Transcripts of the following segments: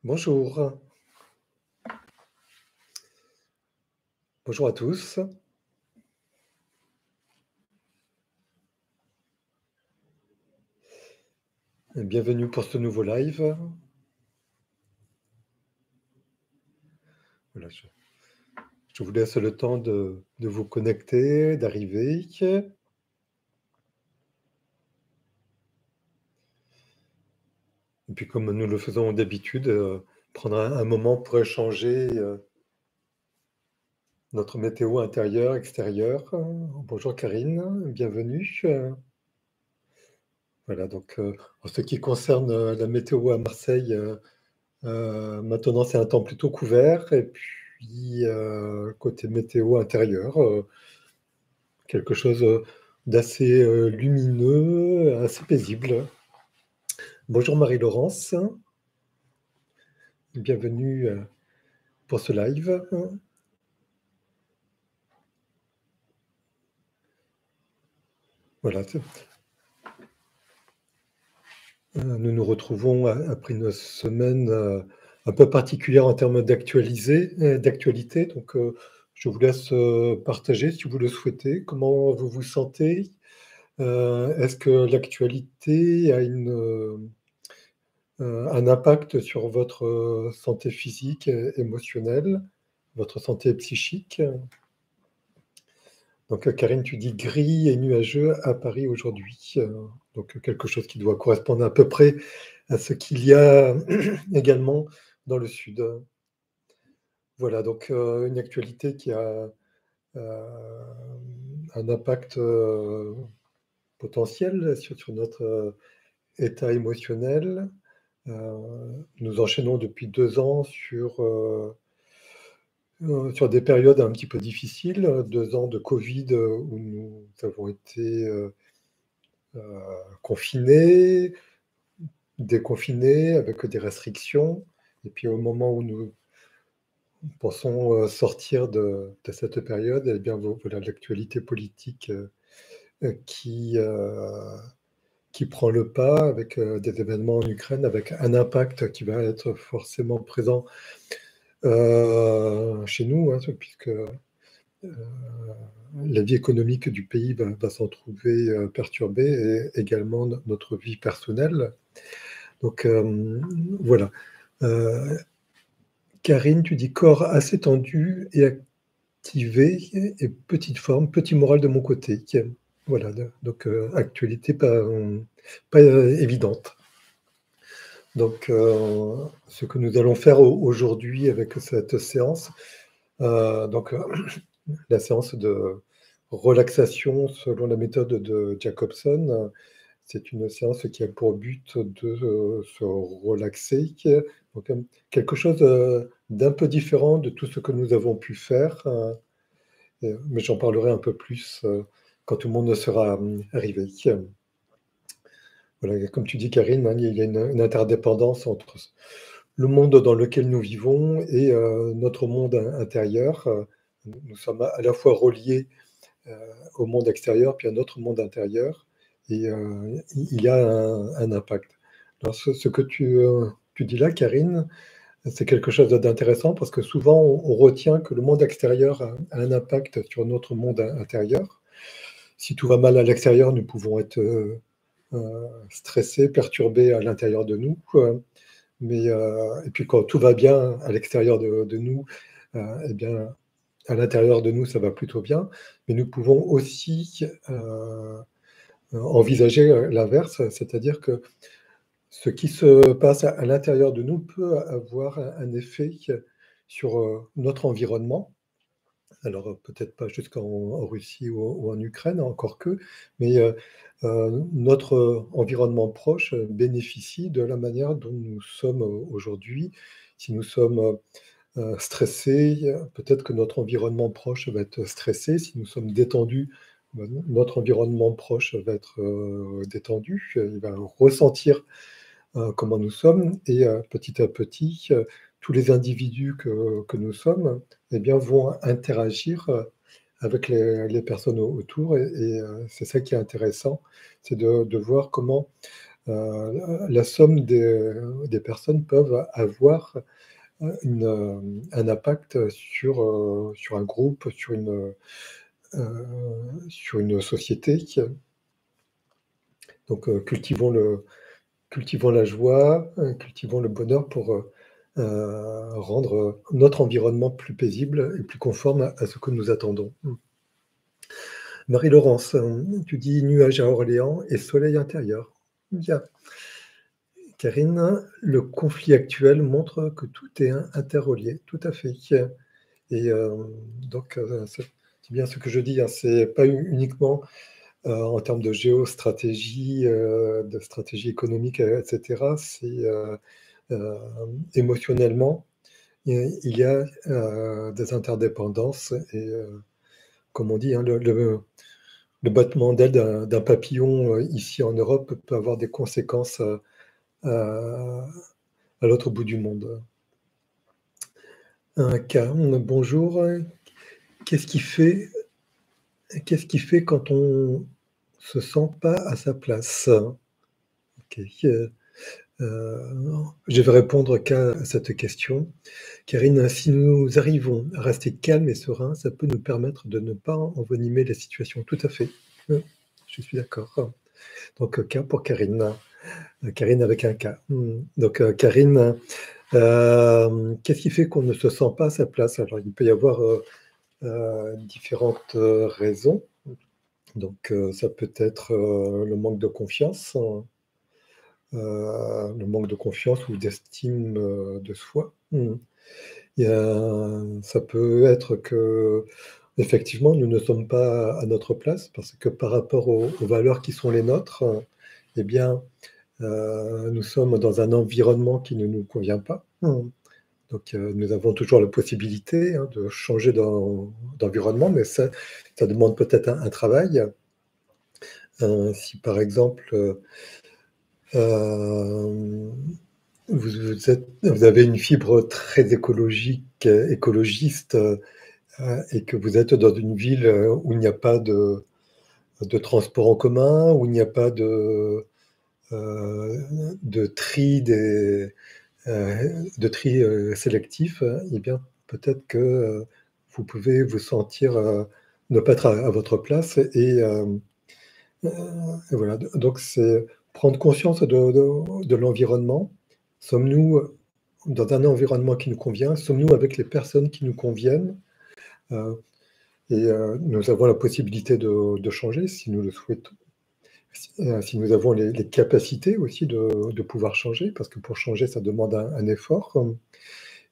Bonjour, bonjour à tous. Et bienvenue pour ce nouveau live. Voilà, je vous laisse le temps de vous connecter, d'arriver. Et puis comme nous le faisons d'habitude, prendre un moment pour échanger notre météo intérieure, extérieure. Bonjour Karine, bienvenue. Voilà, donc en ce qui concerne la météo à Marseille, maintenant c'est un temps plutôt couvert. Et puis côté météo intérieur, quelque chose d'assez lumineux, assez paisible. Bonjour Marie-Laurence, bienvenue pour ce live. Voilà, nous nous retrouvons après une semaine un peu particulière en termes d'actualité. Donc, je vous laisse partager si vous le souhaitez. Comment vous vous sentez? Est-ce que l'actualité a un impact sur votre santé physique et émotionnelle, votre santé psychique? Donc, Karine, tu dis gris et nuageux à Paris aujourd'hui. Donc, quelque chose qui doit correspondre à peu près à ce qu'il y a également dans le sud. Voilà, donc une actualité qui a un impact potentiel sur notre état émotionnel. Nous enchaînons depuis 2 ans sur des périodes un petit peu difficiles, 2 ans de Covid, où nous avons été, confinés, déconfinés avec des restrictions. Et puis au moment où nous pensons, sortir de cette période, eh bien, voilà l'actualité politique, qui, qui prend le pas avec, des événements en Ukraine, avec un impact qui va être forcément présent, chez nous, hein, puisque, la vie économique du pays va s'en trouver, perturbée et également notre vie personnelle. Donc, voilà. Heu, Karine, tu dis: «Corps assez tendu et activé et petite forme, petit moral de mon côté». Voilà, donc, actualité pas évidente. Donc, ce que nous allons faire aujourd'hui avec cette séance, donc, la séance de relaxation selon la méthode de Jacobson, c'est une séance qui a pour but de se relaxer, donc quelque chose d'un peu différent de tout ce que nous avons pu faire, mais j'en parlerai un peu plus quand tout le monde sera arrivé. Voilà, comme tu dis, Karine, hein, il y a une interdépendance entre le monde dans lequel nous vivons et notre monde intérieur. Nous sommes à la fois reliés au monde extérieur, puis à notre monde intérieur, et il y a un impact. Alors, ce que tu dis là, Karine, c'est quelque chose d'intéressant parce que souvent on retient que le monde extérieur a un impact sur notre monde intérieur. Si tout va mal à l'extérieur, nous pouvons être stressés, perturbés à l'intérieur de nous. Mais, et puis quand tout va bien à l'extérieur de nous, eh bien, à l'intérieur de nous, ça va plutôt bien. Mais nous pouvons aussi envisager l'inverse, c'est-à-dire que ce qui se passe à l'intérieur de nous peut avoir un effet sur notre environnement. Alors peut-être pas jusqu'en Russie ou en Ukraine, encore que, mais notre environnement proche bénéficie de la manière dont nous sommes aujourd'hui. Si nous sommes stressés, peut-être que notre environnement proche va être stressé. Si nous sommes détendus, notre environnement proche va être détendu. Il va ressentir comment nous sommes, et petit à petit, tous les individus que nous sommes, eh bien, vont interagir avec les personnes autour, et c'est ça qui est intéressant, c'est de voir comment la somme des personnes peuvent avoir un impact sur un groupe, sur une société. Donc, cultivons la joie, cultivons le bonheur pour rendre notre environnement plus paisible et plus conforme à ce que nous attendons. Marie-Laurence, tu dis nuages à Orléans et soleil intérieur. Bien. Karine, le conflit actuel montre que tout est interrelié, tout à fait. Et donc, c'est bien ce que je dis, hein, c'est pas uniquement en termes de géostratégie, de stratégie économique, etc. C'est émotionnellement, il y a des interdépendances et comme on dit, hein, le battement d'aile d'un papillon ici en Europe peut avoir des conséquences à l'autre bout du monde. Un cas, bonjour. Qu'est-ce qui fait quand on se sent pas à sa place? Ok. Je vais répondre qu'à cette question. Karine, si nous arrivons à rester calmes et sereins, ça peut nous permettre de ne pas envenimer la situation. Tout à fait. Je suis d'accord. Donc, K pour Karine. Karine avec un K. Donc, Karine, qu'est-ce qui fait qu'on ne se sent pas à sa place? Alors, il peut y avoir différentes raisons. Donc, ça peut être le manque de confiance, le manque de confiance ou d'estime de soi. Ça peut être que, effectivement, nous ne sommes pas à notre place parce que par rapport aux valeurs qui sont les nôtres, eh bien, nous sommes dans un environnement qui ne nous convient pas. Donc, nous avons toujours la possibilité de changer d'environnement, mais ça demande peut-être un travail. Si par exemple, vous avez une fibre très écologiste, et que vous êtes dans une ville où il n'y a pas de transport en commun, où il n'y a pas de tri sélectif, eh bien, peut-être que vous pouvez vous sentir ne pas être à votre place et voilà. Donc, c'est prendre conscience de l'environnement. Sommes-nous dans un environnement qui nous convient? Sommes-nous avec les personnes qui nous conviennent? Et nous avons la possibilité de changer si nous le souhaitons. Si nous avons les capacités aussi de pouvoir changer, parce que pour changer, ça demande un effort.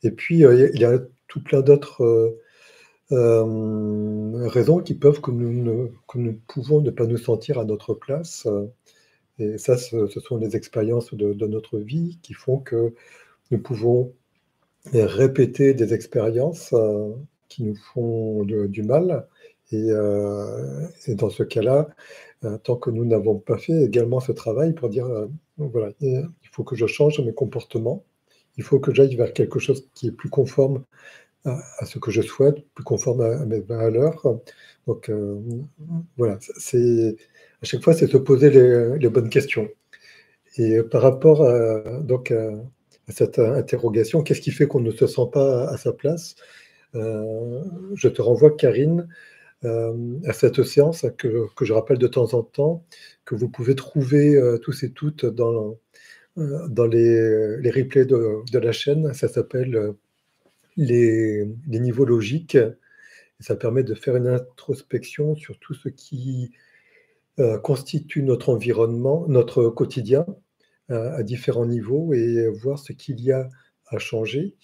Et puis, il y a tout plein d'autres raisons qui peuvent que nous pouvons ne pas nous sentir à notre place. Et ça, ce sont les expériences de notre vie qui font que nous pouvons répéter des expériences qui nous font du mal. Et dans ce cas-là, tant que nous n'avons pas fait également ce travail pour dire, voilà, il faut que je change mes comportements, il faut que j'aille vers quelque chose qui est plus conforme à ce que je souhaite, plus conforme à mes valeurs. Donc, voilà, à chaque fois, c'est se poser les bonnes questions. Et par rapport à cette interrogation, qu'est-ce qui fait qu'on ne se sent pas à sa place? Je te renvoie, Karine, à cette séance que je rappelle de temps en temps, que vous pouvez trouver tous et toutes dans les replays de la chaîne. Ça s'appelle les niveaux logiques. Et ça permet de faire une introspection sur tout ce qui constitue notre environnement, notre quotidien, à différents niveaux et voir ce qu'il y a à changer,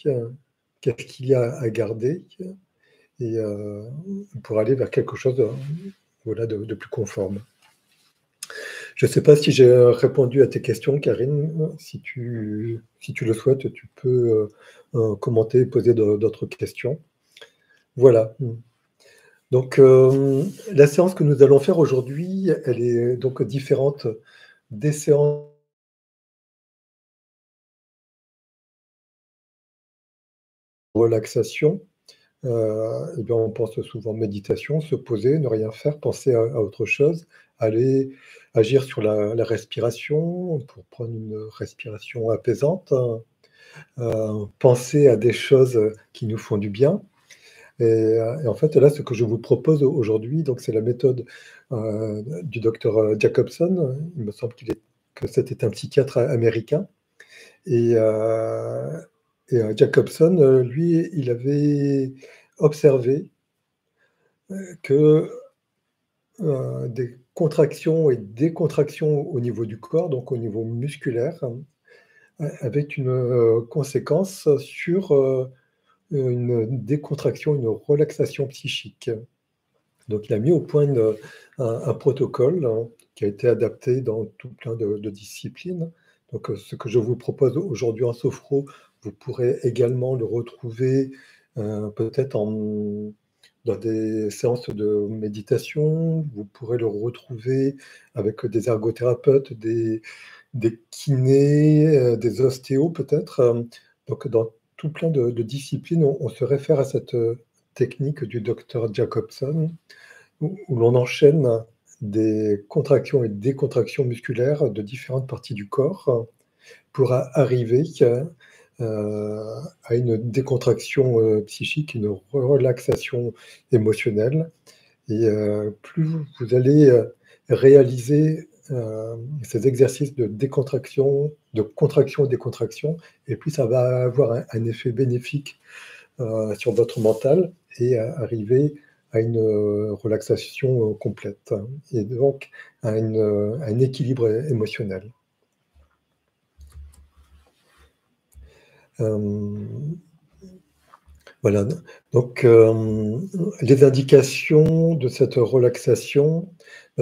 qu'est-ce qu'il y a à garder, et pour aller vers quelque chose voilà, de plus conforme. Je ne sais pas si j'ai répondu à tes questions, Karine. Si tu le souhaites, tu peux commenter et poser d'autres questions. Voilà. Donc, la séance que nous allons faire aujourd'hui, elle est donc différente des séances de relaxation. Eh bien, on pense souvent méditation, se poser, ne rien faire, penser à autre chose, aller agir sur la respiration, pour prendre une respiration apaisante, penser à des choses qui nous font du bien. Et en fait, là, ce que je vous propose aujourd'hui, donc c'est la méthode du docteur Jacobson. Il me semble que c'était un psychiatre américain. Et, Jacobson, lui, il avait observé que des contractions et décontractions au niveau du corps, donc au niveau musculaire, avaient une conséquence sur une décontraction, une relaxation psychique. Donc il a mis au point un protocole, hein, qui a été adapté dans tout plein de disciplines. Donc ce que je vous propose aujourd'hui en sophro, vous pourrez également le retrouver peut-être dans des séances de méditation. Vous pourrez le retrouver avec des ergothérapeutes, des kinés, des ostéos peut-être. Donc dans tout plein de disciplines, on se réfère à cette technique du docteur Jacobson, où l'on enchaîne des contractions et décontractions musculaires de différentes parties du corps pour arriver à une décontraction psychique, une relaxation émotionnelle. Et plus vous allez réaliser ces exercices de décontraction, de contraction et décontraction, et plus ça va avoir un effet bénéfique sur votre mental et arriver à une relaxation complète, hein, et donc à un équilibre émotionnel. Voilà, donc les indications de cette relaxation,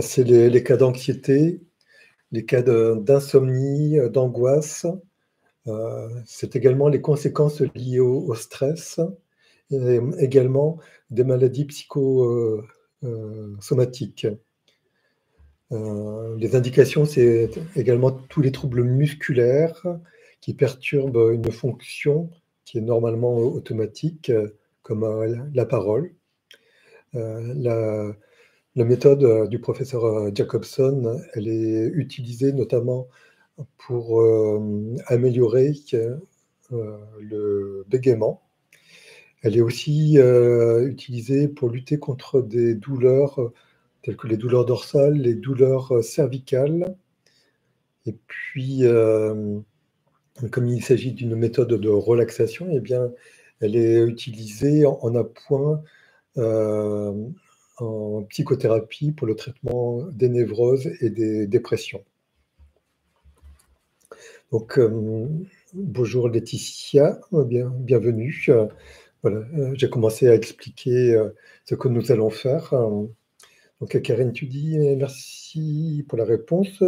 c'est les cas d'anxiété, les cas d'insomnie, d'angoisse. C'est également les conséquences liées au stress, et également des maladies psychosomatiques. Les indications, c'est également tous les troubles musculaires qui perturbent une fonction qui est normalement automatique, comme la parole. La méthode du professeur Jacobson, elle est utilisée notamment pour améliorer le bégaiement. Elle est aussi utilisée pour lutter contre des douleurs telles que les douleurs dorsales, les douleurs cervicales. Et puis, comme il s'agit d'une méthode de relaxation, eh bien, elle est utilisée en appoint en psychothérapie pour le traitement des névroses et des dépressions. Donc, bonjour Laetitia, bienvenue. Voilà, j'ai commencé à expliquer ce que nous allons faire. Donc, Karine, tu dis merci pour la réponse.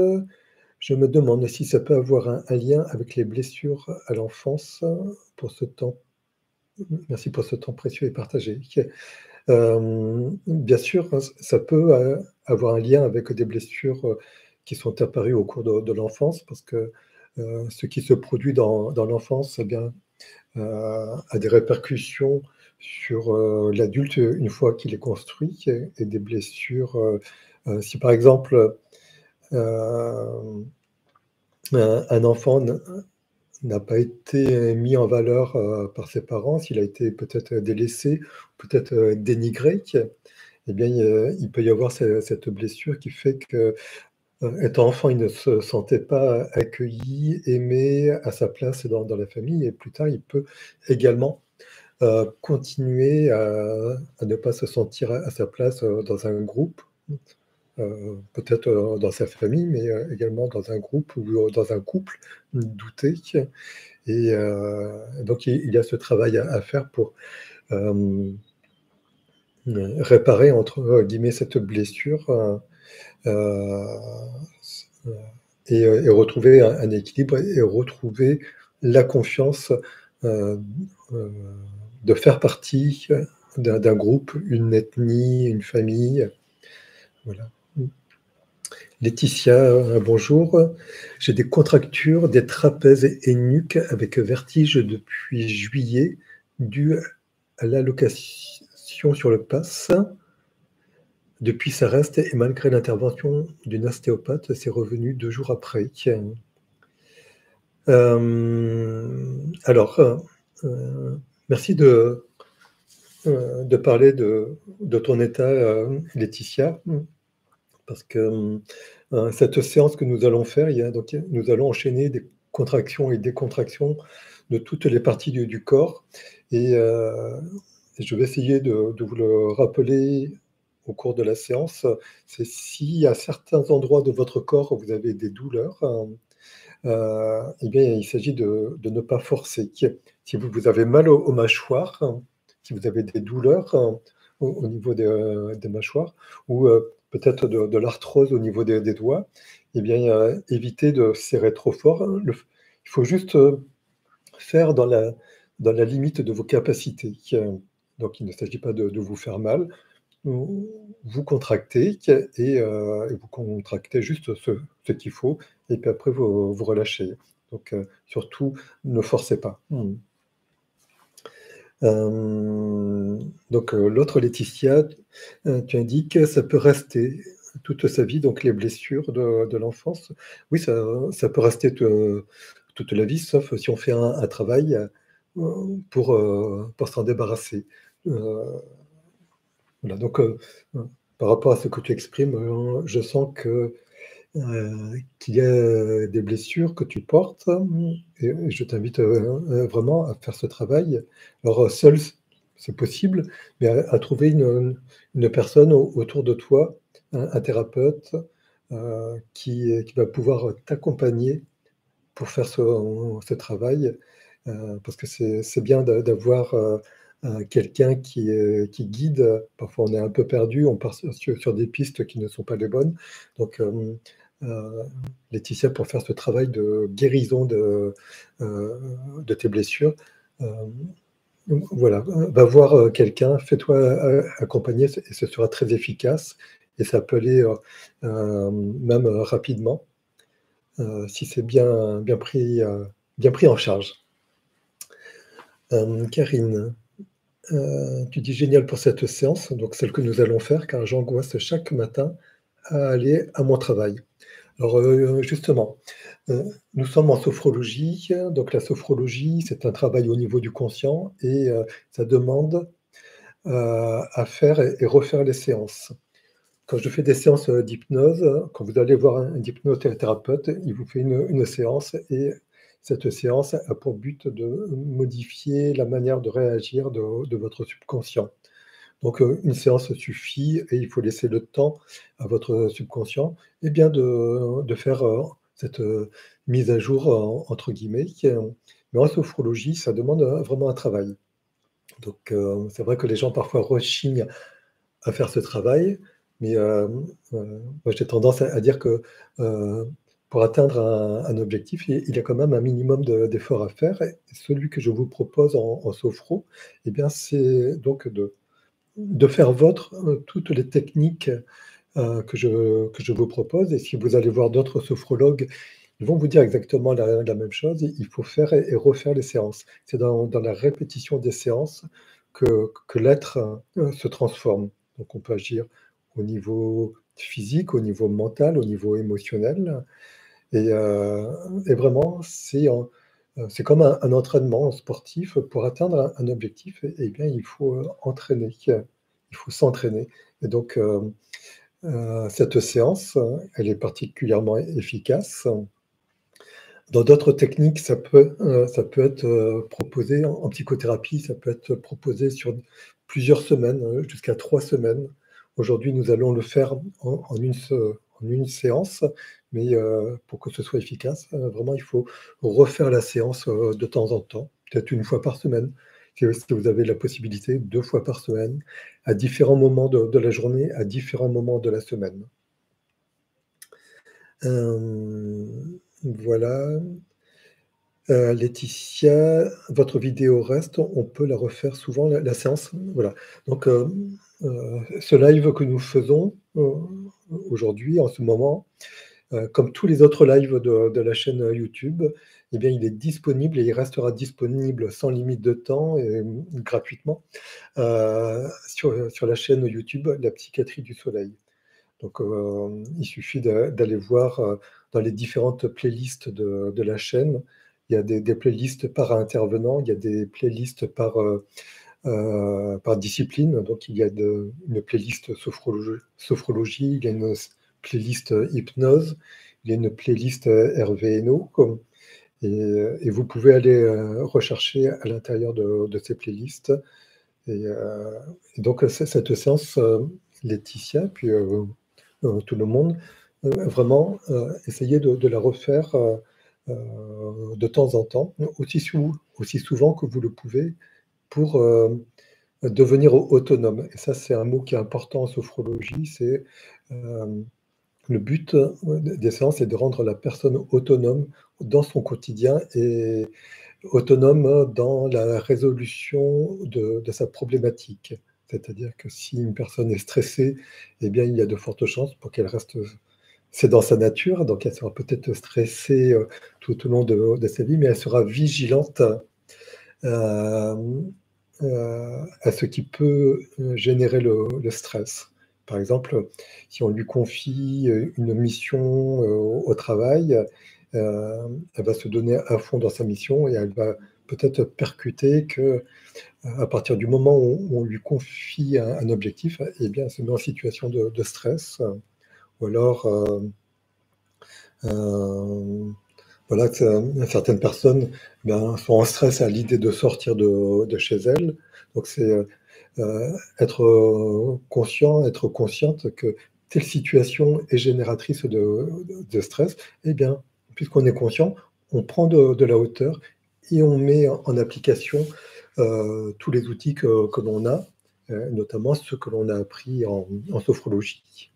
Je me demande si ça peut avoir un lien avec les blessures à l'enfance pour ce temps. Merci pour ce temps précieux et partagé. Bien sûr, ça peut avoir un lien avec des blessures qui sont apparues au cours de l'enfance, parce que ce qui se produit dans l'enfance, eh bien, a des répercussions sur l'adulte une fois qu'il est construit, et des blessures. Si par exemple un enfant n'a pas été mis en valeur par ses parents, s'il a été peut-être délaissé, peut-être dénigré, eh bien, il peut y avoir cette blessure qui fait que, étant enfant, il ne se sentait pas accueilli, aimé à sa place dans la famille, et plus tard, il peut également continuer à ne pas se sentir à sa place dans un groupe, peut-être dans sa famille, mais également dans un groupe ou dans un couple douté. Et donc, il y a ce travail à faire pour réparer, entre guillemets, cette blessure, et retrouver un équilibre, et retrouver la confiance de faire partie d'un groupe, une ethnie, une famille. Voilà. Laetitia, bonjour. J'ai des contractures des trapèzes et nuques avec vertige depuis juillet, dû à l'allocation sur le PASS. Depuis, ça reste et malgré l'intervention d'une ostéopathe, c'est revenu 2 jours après. Alors, merci de parler de ton état, Laetitia, parce que, cette séance que nous allons faire, nous allons enchaîner des contractions et décontractions de toutes les parties du corps et je vais essayer de vous le rappeler au cours de la séance. C'est si à certains endroits de votre corps, vous avez des douleurs, eh bien, il s'agit de ne pas forcer. Si vous avez mal aux mâchoires, si vous avez des douleurs au niveau des mâchoires ou peut-être de l'arthrose au niveau des doigts, eh bien, évitez de serrer trop fort. Il faut juste faire dans la limite de vos capacités. Donc, il ne s'agit pas de vous faire mal. Vous contractez et vous contractez juste ce qu'il faut, et puis après vous relâchez. Donc, surtout, ne forcez pas. Donc, l'autre Laetitia, tu indiques que ça peut rester toute sa vie, donc les blessures de l'enfance. Oui, ça peut rester toute la vie, sauf si on fait un travail pour s'en débarrasser. Voilà, donc, par rapport à ce que tu exprimes, je sens qu'il y a des blessures que tu portes, et je t'invite vraiment à faire ce travail. Alors, seul, c'est possible, mais à trouver une personne autour de toi, un thérapeute, qui va pouvoir t'accompagner pour faire ce travail, parce que c'est bien d'avoir quelqu'un qui guide. Parfois, on est un peu perdu, on part sur des pistes qui ne sont pas les bonnes. Donc, Laetitia, pour faire ce travail de guérison de tes blessures, voilà, va voir quelqu'un, fais-toi accompagner, et ce sera très efficace, et ça peut aller même rapidement. Si c'est bien pris en charge. Karine, tu dis génial pour cette séance, donc celle que nous allons faire, car j'angoisse chaque matin à aller à mon travail. Alors, justement, nous sommes en sophrologie, donc la sophrologie, c'est un travail au niveau du conscient et ça demande à faire et refaire les séances. Quand je fais des séances d'hypnose, quand vous allez voir un hypnothérapeute, il vous fait une séance, et cette séance a pour but de modifier la manière de réagir de votre subconscient. Donc, une séance suffit et il faut laisser le temps à votre subconscient, eh bien, de faire cette mise à jour, entre guillemets. Mais en sophrologie, ça demande vraiment un travail. Donc, c'est vrai que les gens parfois rechignent à faire ce travail, mais moi j'ai tendance à dire que pour atteindre un objectif, il y a quand même un minimum d'efforts à faire. Et celui que je vous propose en sophro, eh bien, c'est donc de faire vôtre toutes les techniques que je vous propose. Et si vous allez voir d'autres sophrologues, ils vont vous dire exactement la même chose. Il faut faire et refaire les séances. C'est dans la répétition des séances que l'être se transforme. Donc on peut agir au niveau physique, au niveau mental, au niveau émotionnel. Et vraiment, c'est comme un entraînement sportif. Pour atteindre un objectif, eh bien, il faut entraîner, il faut s'entraîner. Et donc, cette séance, elle est particulièrement efficace. Dans d'autres techniques, ça peut être proposé en psychothérapie, ça peut être proposé sur plusieurs semaines, jusqu'à 3 semaines. Aujourd'hui, nous allons le faire en une séance, mais pour que ce soit efficace, vraiment, il faut refaire la séance de temps en temps, peut-être 1 fois par semaine. Si vous avez la possibilité, 2 fois par semaine, à différents moments de la journée, à différents moments de la semaine. Voilà. Laetitia, votre vidéo reste, on peut la refaire souvent, la séance? Voilà. Donc, ce live que nous faisons aujourd'hui, en ce moment, comme tous les autres lives de la chaîne YouTube, eh bien, il est disponible et il restera disponible sans limite de temps et gratuitement sur la chaîne YouTube La Psychiatrie du Soleil. Donc, il suffit d'aller voir dans les différentes playlists de la chaîne. Il y a des playlists par intervenant, il y a des playlists par discipline. Donc, il y a une playlist sophrologie, il y a une playlist hypnose, il y a une playlist RVNO. Et vous pouvez aller rechercher à l'intérieur de ces playlists. Et donc, cette séance, Laetitia, puis tout le monde, vraiment essayer de la refaire de temps en temps, aussi souvent que vous le pouvez, pour devenir autonome. Et ça, c'est un mot qui est important en sophrologie, c'est le but des séances est de rendre la personne autonome dans son quotidien et autonome dans la résolution de sa problématique. C'est-à-dire que si une personne est stressée, eh bien, il y a de fortes chances pour qu'elle reste. C'est dans sa nature, donc elle sera peut-être stressée tout au long de sa vie, mais elle sera vigilante à ce qui peut générer le stress. Par exemple, si on lui confie une mission au travail, elle va se donner à fond dans sa mission et elle va peut-être percuter que à partir du moment où on lui confie un objectif, eh bien, elle se met en situation de stress. Ou alors, voilà, certaines personnes sont en stress à l'idée de sortir de chez elles. Donc, c'est être conscient, être consciente que telle situation est génératrice de stress. Eh bien, puisqu'on est conscient, on prend de la hauteur et on met en application tous les outils que l'on a, notamment ceux que l'on a appris en sophrologie.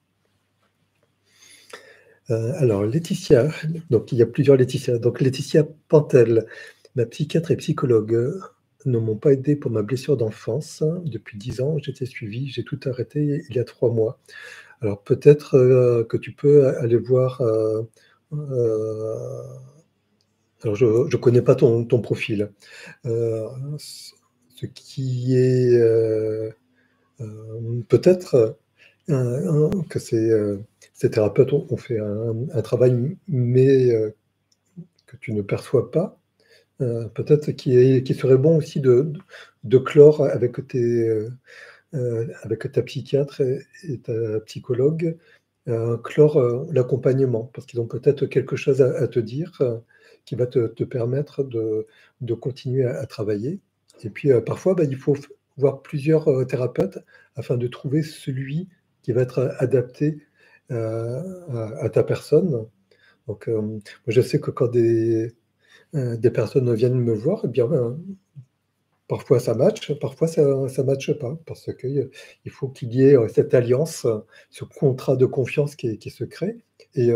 Alors, Laetitia, donc il y a plusieurs Laetitia. Donc, Laetitia Pantel, ma psychiatre et psychologue ne m'ont pas aidé pour ma blessure d'enfance. Depuis 10 ans, j'étais suivie, j'ai tout arrêté il y a 3 mois. Alors, peut-être que tu peux aller voir. Alors, je ne connais pas ton profil. Ce qui est peut-être que ces thérapeutes ont fait un travail, mais que tu ne perçois pas. Peut-être qu'il serait bon aussi de clore avec ta psychiatre et ta psychologue, clore l'accompagnement, parce qu'ils ont peut-être quelque chose à te dire qui va te permettre de continuer à travailler. Et puis parfois, il faut voir plusieurs thérapeutes afin de trouver celui qui va être adapté à ta personne. Donc, moi, je sais que quand des personnes viennent me voir, eh bien, parfois ça match, parfois ça ne matche pas, parce qu'il faut qu'il y ait cette alliance, ce contrat de confiance qui se crée. Et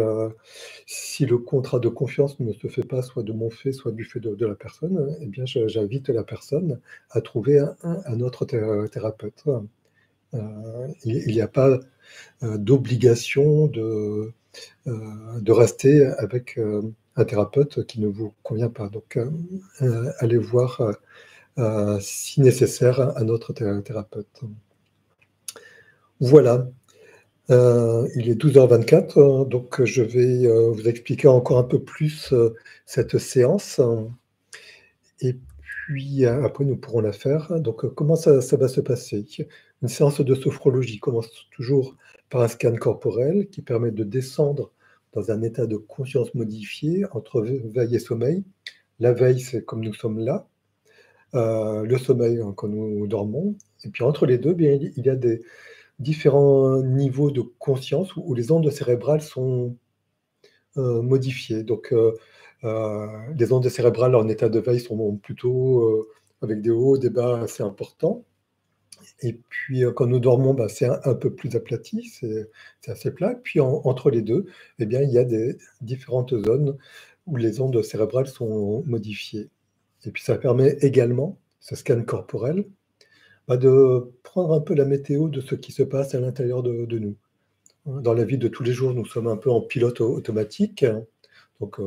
si le contrat de confiance ne se fait pas, soit de mon fait, soit du fait de la personne, eh bien, j'invite la personne à trouver un autre thérapeute. Il n'y a pas d'obligation de rester avec un thérapeute qui ne vous convient pas. Donc, allez voir si nécessaire, un autre thérapeute. Voilà, il est 12h24, donc je vais vous expliquer encore un peu plus cette séance. Et puis après, nous pourrons la faire. Donc, comment ça va se passer? Une séance de sophrologie commence toujours par un scan corporel qui permet de descendre dans un état de conscience modifié entre veille et sommeil. La veille, c'est comme nous sommes là. Le sommeil quand nous dormons. Et puis entre les deux, bien, il y a des différents niveaux de conscience où les ondes cérébrales sont modifiées. Donc, les ondes cérébrales en état de veille sont plutôt avec des hauts, des bas assez importants. Et puis, quand nous dormons, c'est un peu plus aplati, c'est assez plat. Puis, entre les deux, eh bien, il y a des différentes zones où les ondes cérébrales sont modifiées. Et puis, ça permet également, ce scan corporel, de prendre un peu la météo de ce qui se passe à l'intérieur de nous. dans la vie de tous les jours, nous sommes un peu en pilote automatique. Donc,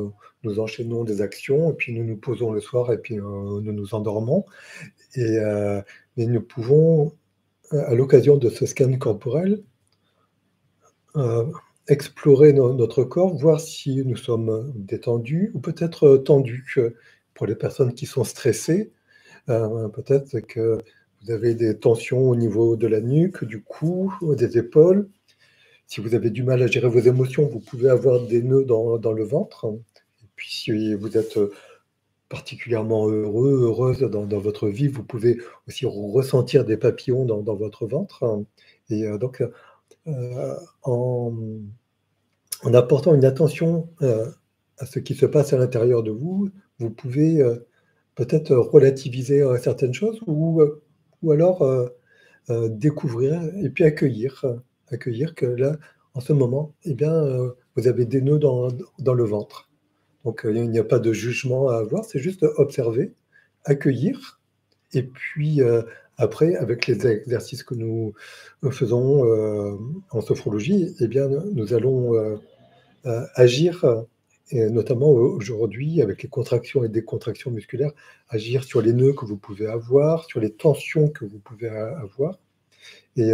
nous enchaînons des actions et puis nous nous posons le soir et puis nous nous endormons. Mais nous pouvons, à l'occasion de ce scan corporel, explorer notre corps, voir si nous sommes détendus ou peut-être tendus. Pour les personnes qui sont stressées, peut-être que vous avez des tensions au niveau de la nuque, du cou, des épaules. Si vous avez du mal à gérer vos émotions, vous pouvez avoir des nœuds dans le ventre. Et puis si vous êtes particulièrement heureux, heureuse dans votre vie, vous pouvez aussi ressentir des papillons dans votre ventre. Et donc, en en apportant une attention, à ce qui se passe à l'intérieur de vous, vous pouvez, peut-être relativiser, certaines choses ou alors, découvrir et puis accueillir que là, en ce moment, eh bien, vous avez des nœuds dans le ventre. Donc, il n'y a pas de jugement à avoir, c'est juste observer, accueillir et puis, après avec les exercices que nous faisons, en sophrologie, eh bien, nous allons, agir, et notamment aujourd'hui avec les contractions et décontractions musculaires, agir sur les nœuds que vous pouvez avoir, sur les tensions que vous pouvez avoir et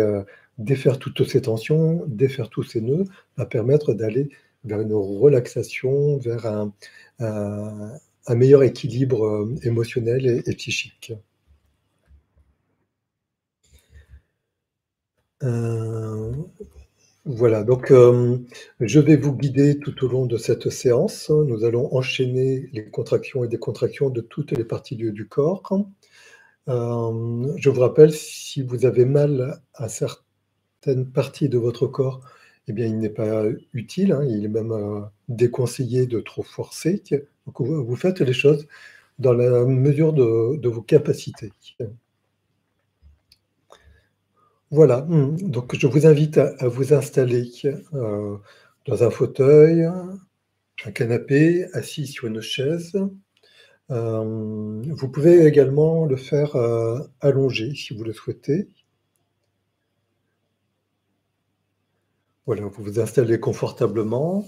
défaire toutes ces tensions, défaire tous ces nœuds va permettre d'aller vers une relaxation, vers un un meilleur équilibre, émotionnel et psychique. Heu Voilà, donc je vais vous guider tout au long de cette séance. Nous allons enchaîner les contractions et décontractions de toutes les parties du corps. Je vous rappelle, si vous avez mal à certaines parties de votre corps, eh bien, il n'est pas utile, hein, il est même, déconseillé de trop forcer. Donc vous faites les choses dans la mesure de vos capacités. Voilà, donc je vous invite à vous installer, dans un fauteuil, un canapé, assis sur une chaise. Vous pouvez également le faire, allongé si vous le souhaitez. Voilà, vous vous installez confortablement,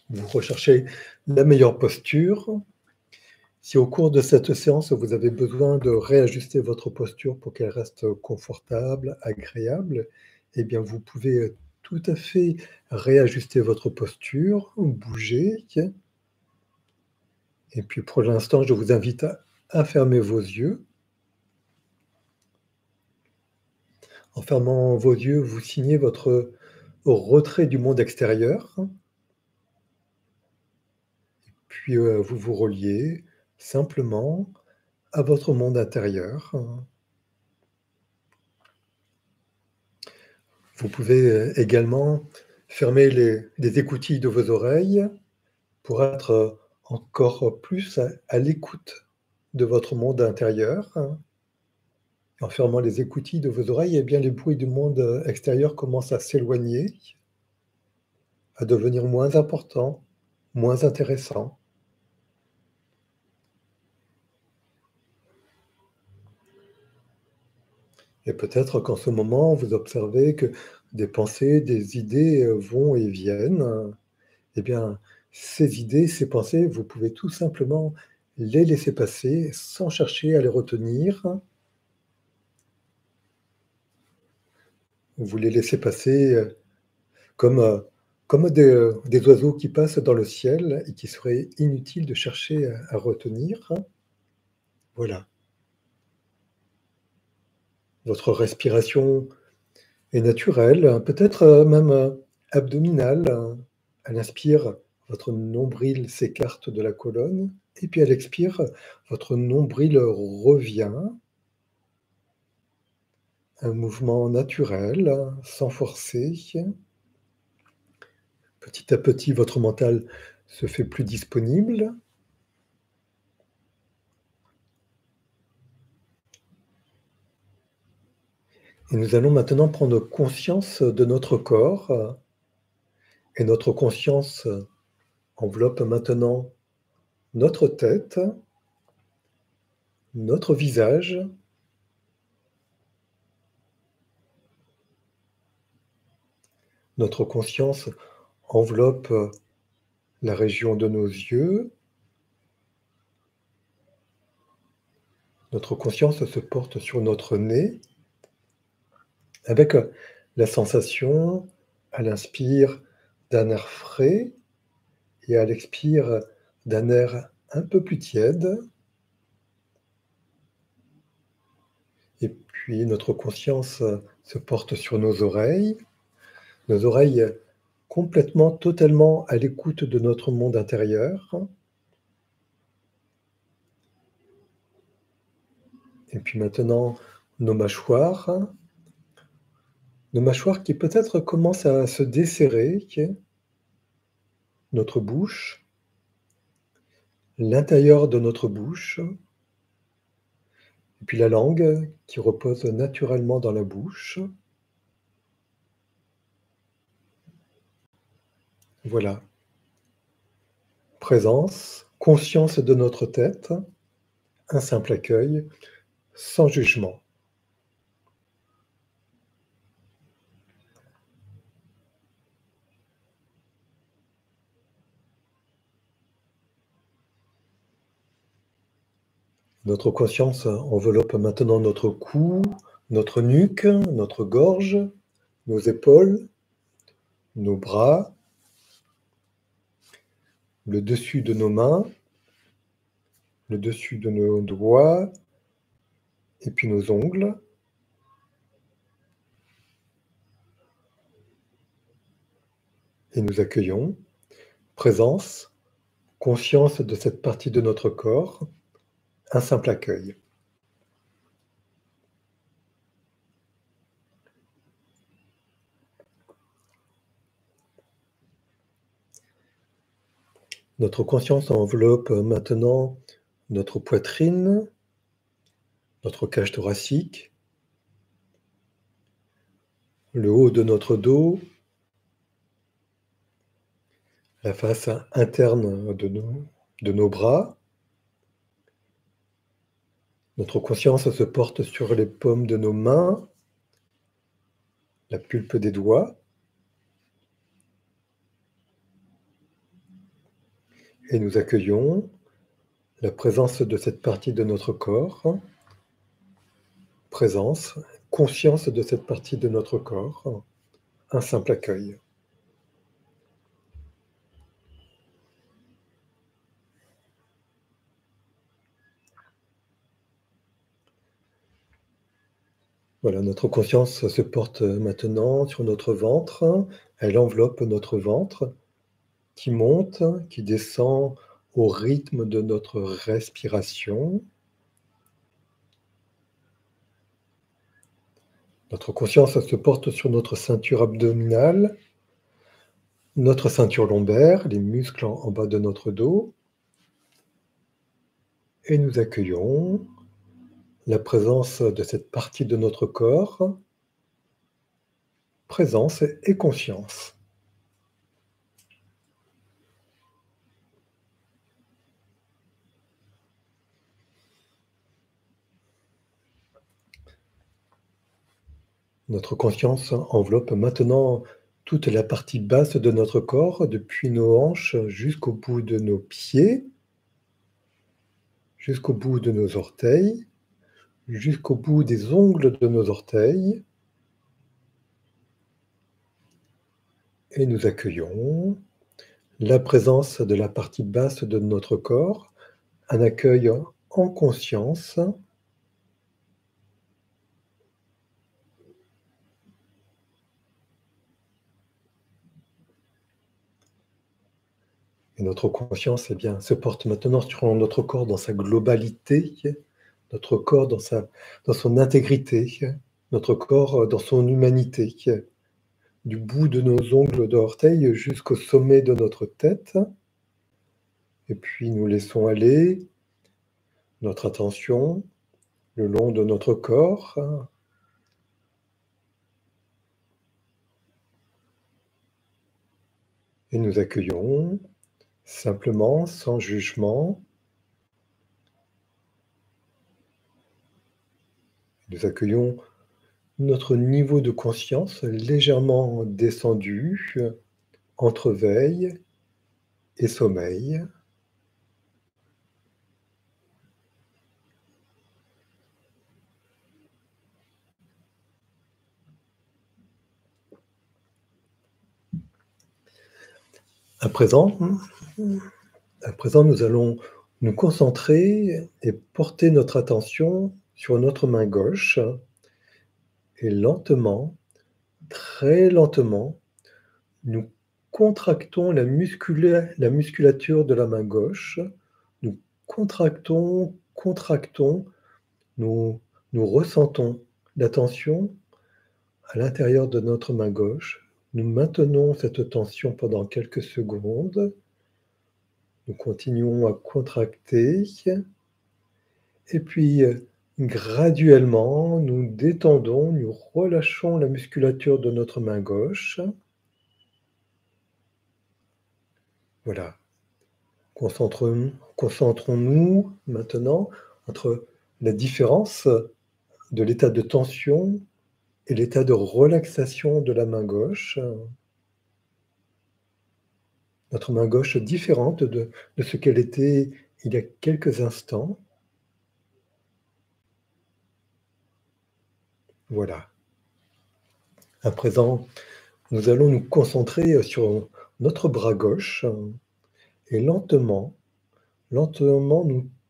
vous recherchez la meilleure posture. Si au cours de cette séance, vous avez besoin de réajuster votre posture pour qu'elle reste confortable, agréable, eh bien, vous pouvez, tout à fait réajuster votre posture, bouger et puis pour l'instant, je vous invite à fermer vos yeux. En fermant vos yeux, vous signez votre retrait du monde extérieur, puis, vous vous reliez simplement à votre monde intérieur. Vous pouvez, également fermer les écoutilles de vos oreilles pour être, encore plus à l'écoute de votre monde intérieur. En fermant les écoutilles de vos oreilles, eh bien, les bruits du monde, extérieur commencent à s'éloigner, à devenir moins importants, moins intéressants. Et peut-être qu'en ce moment, vous observez que des pensées, des idées, vont et viennent. Eh bien, ces idées, ces pensées, vous pouvez tout simplement les laisser passer sans chercher à les retenir. Vous les laissez passer, comme, comme des oiseaux qui passent dans le ciel et qui serait inutile de chercher à retenir. Voilà. Votre respiration est naturelle, peut-être, même, abdominale. Elle inspire, votre nombril s'écarte de la colonne et puis elle expire, votre nombril revient. Un mouvement naturel, sans forcer. Petit à petit, votre mental se fait plus disponible et nous allons maintenant prendre conscience de notre corps, et notre conscience enveloppe maintenant notre tête, notre visage, Notre conscience enveloppe la région de nos yeux. Notre conscience se porte sur notre nez avec la sensation, à l'inspire, d'un air frais et à l'expire, d'un air un peu plus tiède. Et puis notre conscience se porte sur nos oreilles complètement, totalement à l'écoute de notre monde intérieur. Et puis maintenant, nos mâchoires qui peut-être commencent à se desserrer, notre bouche, l'intérieur de notre bouche, et puis la langue qui repose naturellement dans la bouche. Voilà. Présence, conscience de notre tête, un simple accueil, sans jugement. Notre conscience enveloppe maintenant notre cou, notre nuque, notre gorge, nos épaules, nos bras, le dessus de nos mains, le dessus de nos doigts, et puis nos ongles. Et nous accueillons, présence, conscience de cette partie de notre corps, un simple accueil. Notre conscience enveloppe maintenant notre poitrine, notre cage thoracique, le haut de notre dos, la face interne de nos bras. Notre conscience se porte sur les paumes de nos mains, la pulpe des doigts, et nous accueillons la présence de cette partie de notre corps, présence, conscience de cette partie de notre corps, un simple accueil. Voilà, notre conscience se porte maintenant sur notre ventre, elle enveloppe notre ventre, qui monte, qui descend au rythme de notre respiration. Notre conscience se porte sur notre ceinture abdominale, notre ceinture lombaire, les muscles en bas de notre dos, et nous accueillons la présence de cette partie de notre corps, présence et conscience. Notre conscience enveloppe maintenant toute la partie basse de notre corps, depuis nos hanches jusqu'au bout de nos pieds, jusqu'au bout de nos orteils, jusqu'au bout des ongles de nos orteils. Et nous accueillons la présence de la partie basse de notre corps, un accueil en conscience. Et notre conscience, eh bien, se porte maintenant sur notre corps dans sa globalité, notre corps dans son intégrité, notre corps dans son humanité, du bout de nos ongles d'orteil jusqu'au sommet de notre tête. Et puis nous laissons aller notre attention le long de notre corps. Et nous accueillons simplement, sans jugement. Nous accueillons notre niveau de conscience légèrement descendu entre veille et sommeil. À présent, nous allons nous concentrer et porter notre attention sur notre main gauche et lentement, très lentement, nous contractons la musculature de la main gauche. Nous contractons, nous ressentons la tension à l'intérieur de notre main gauche. Nous maintenons cette tension pendant quelques secondes. Nous continuons à contracter. Et puis, graduellement, nous détendons, nous relâchons la musculature de notre main gauche. Voilà. Concentrons-nous maintenant entre la différence de l'état de tension et l'état de relaxation de la main gauche. Notre main gauche différente de ce qu'elle était il y a quelques instants. Voilà. À présent, nous allons nous concentrer sur notre bras gauche et lentement, nous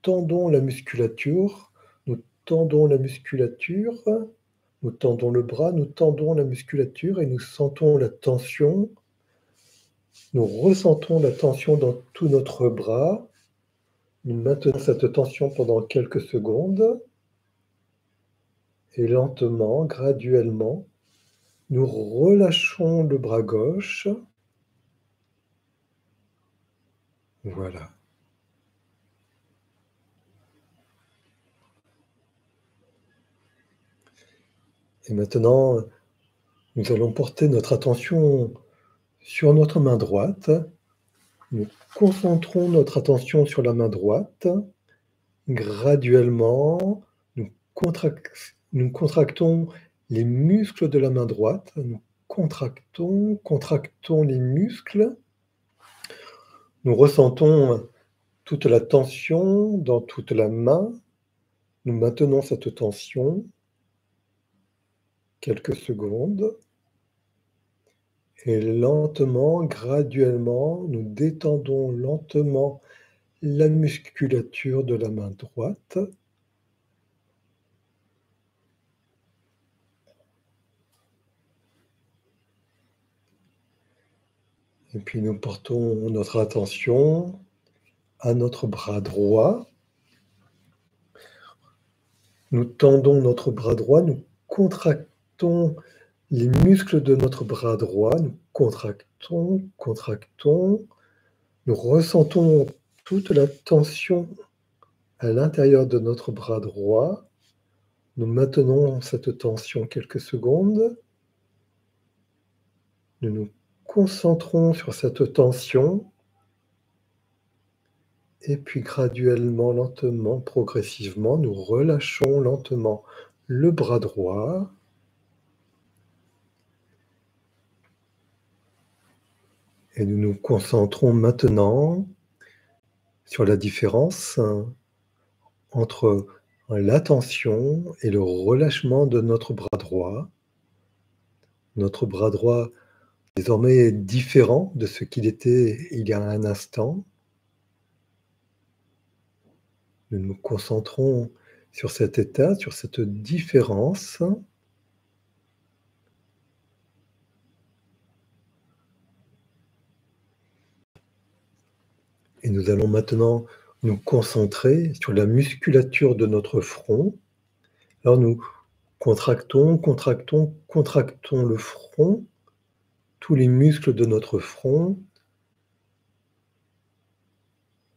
tendons la musculature, nous tendons la musculature, nous tendons le bras, nous tendons la musculature et nous sentons la tension. Nous ressentons la tension dans tout notre bras. Nous maintenons cette tension pendant quelques secondes. Et lentement, graduellement, nous relâchons le bras gauche. Voilà. Et maintenant, nous allons porter notre attention sur notre main droite. Nous concentrons notre attention sur la main droite. Graduellement, nous contractons les muscles de la main droite. Nous contractons les muscles. Nous ressentons toute la tension dans toute la main. Nous maintenons cette tension quelques secondes. Et lentement, graduellement, nous détendons lentement la musculature de la main droite. Et puis nous portons notre attention à notre bras droit. Nous tendons notre bras droit, nous contractons les muscles de notre bras droit, nous contractons, nous ressentons toute la tension à l'intérieur de notre bras droit. Nous maintenons cette tension quelques secondes. Nous nous concentrons sur cette tension. Et puis graduellement, lentement, progressivement, nous relâchons lentement le bras droit. Et nous nous concentrons maintenant sur la différence entre la tension et le relâchement de notre bras droit. Notre bras droit désormais est différent de ce qu'il était il y a un instant. Nous nous concentrons sur cet état, sur cette différence. Et nous allons maintenant nous concentrer sur la musculature de notre front. Alors nous contractons le front, tous les muscles de notre front.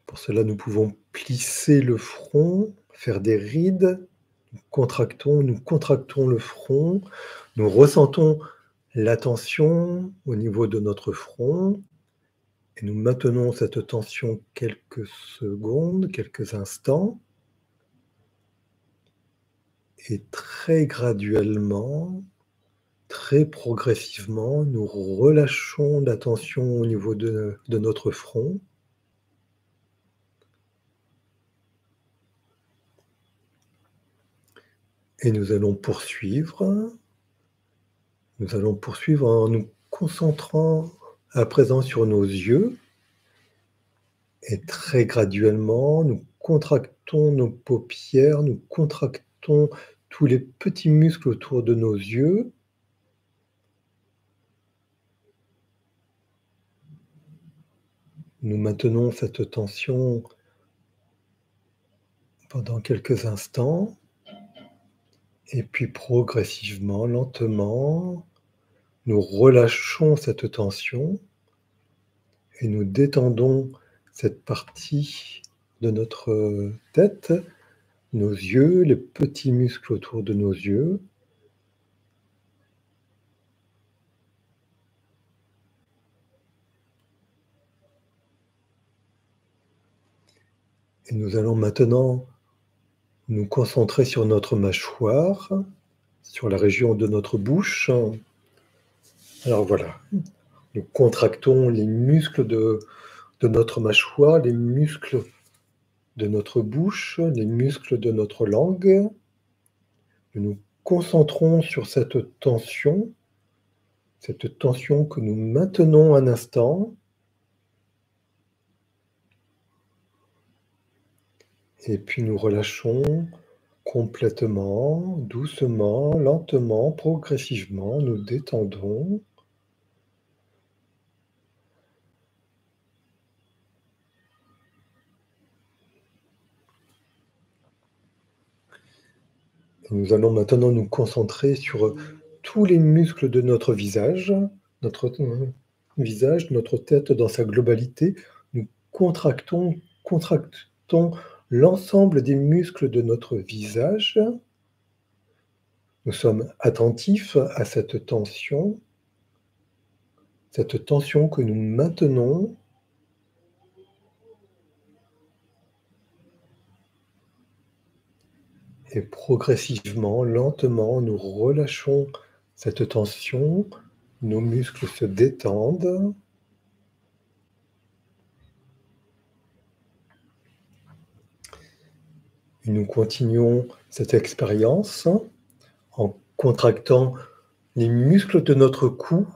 Pour cela, nous pouvons plisser le front, faire des rides. Nous contractons le front. Nous ressentons la tension au niveau de notre front. Et nous maintenons cette tension quelques secondes, quelques instants. Et très graduellement, très progressivement, nous relâchons la tension au niveau de notre front. Et nous allons poursuivre. Nous allons poursuivre en nous concentrant à présent sur nos yeux. Et très graduellement, nous contractons nos paupières, nous contractons tous les petits muscles autour de nos yeux. Nous maintenons cette tension pendant quelques instants. Et puis progressivement, lentement, nous relâchons cette tension et nous détendons cette partie de notre tête, nos yeux, les petits muscles autour de nos yeux. Et nous allons maintenant nous concentrer sur notre mâchoire, sur la région de notre bouche. Alors voilà, nous contractons les muscles de notre mâchoire, les muscles de notre bouche, les muscles de notre langue. Nous nous concentrons sur cette tension que nous maintenons un instant. Et puis nous relâchons complètement, doucement, lentement, progressivement, nous détendons. Et nous allons maintenant nous concentrer sur tous les muscles de notre visage, notre tête dans sa globalité. Nous contractons l'ensemble des muscles de notre visage. Nous sommes attentifs à cette tension que nous maintenons. Et progressivement, lentement, nous relâchons cette tension, nos muscles se détendent. Et nous continuons cette expérience en contractant les muscles de notre cou.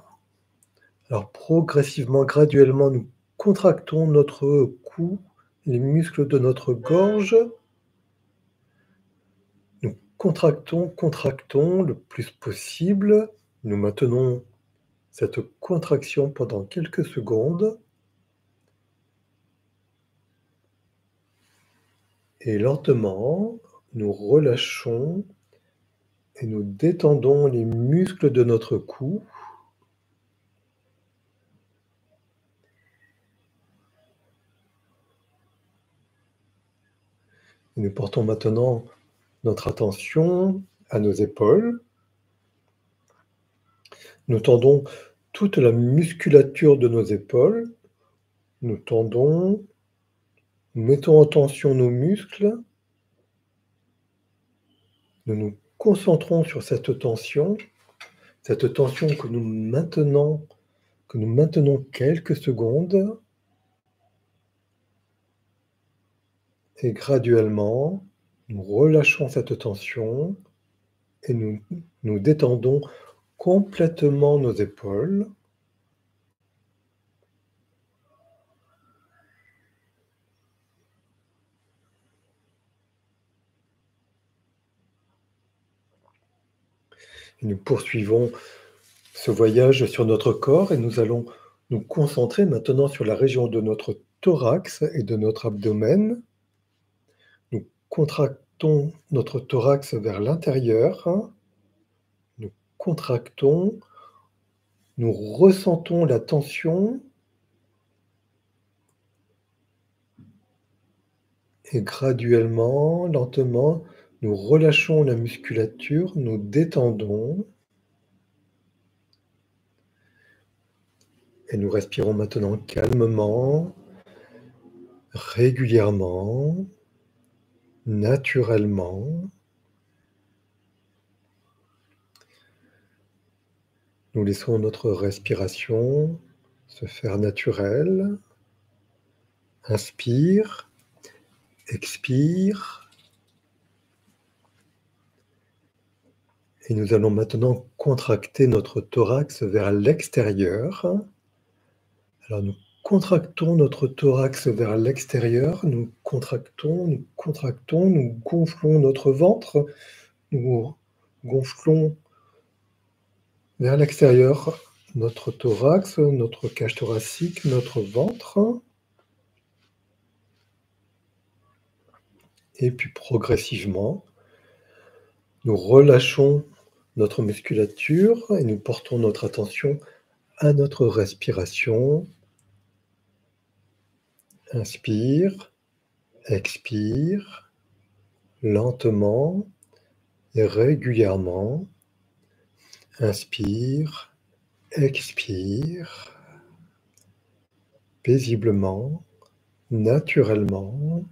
Alors progressivement, graduellement, nous contractons notre cou, les muscles de notre gorge. Nous contractons le plus possible. Nous maintenons cette contraction pendant quelques secondes. Et lentement, nous relâchons et nous détendons les muscles de notre cou. Et nous portons maintenant notre attention à nos épaules. Nous tendons toute la musculature de nos épaules. Nous tendons, nous mettons en tension nos muscles. Nous nous concentrons sur cette tension que nous maintenons quelques secondes. Et graduellement, nous relâchons cette tension et nous détendons complètement nos épaules. Et nous poursuivons ce voyage sur notre corps et nous allons nous concentrer maintenant sur la région de notre thorax et de notre abdomen. Nous contractons notre thorax vers l'intérieur. Nous contractons, nous ressentons la tension et graduellement, lentement, nous relâchons la musculature, nous détendons et nous respirons maintenant calmement, régulièrement, naturellement. Nous laissons notre respiration se faire naturelle. Inspire, expire. Et nous allons maintenant contracter notre thorax vers l'extérieur. Alors nous contractons notre thorax vers l'extérieur, nous contractons, nous gonflons notre ventre, nous gonflons vers l'extérieur notre thorax, notre cage thoracique, notre ventre. Et puis progressivement, nous relâchons notre musculature et nous portons notre attention à notre respiration. Inspire, expire, lentement et régulièrement. Inspire, expire, paisiblement, naturellement.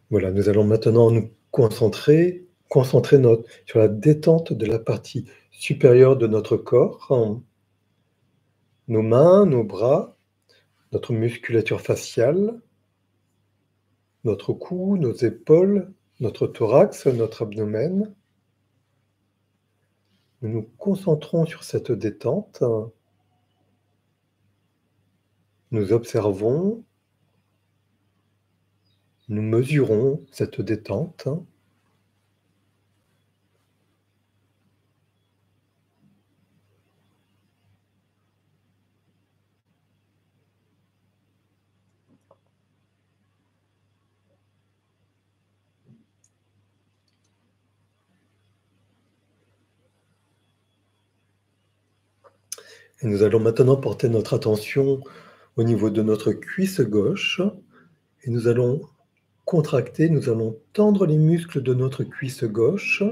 Voilà, nous allons maintenant nous concentrer sur la détente de la partie supérieure de notre corps, nos mains, nos bras, notre musculature faciale, notre cou, nos épaules, notre thorax, notre abdomen. Nous nous concentrons sur cette détente. Nous observons, nous mesurons cette détente. Et nous allons maintenant porter notre attention au niveau de notre cuisse gauche et nous allons contracter, nous allons tendre les muscles de notre cuisse gauche.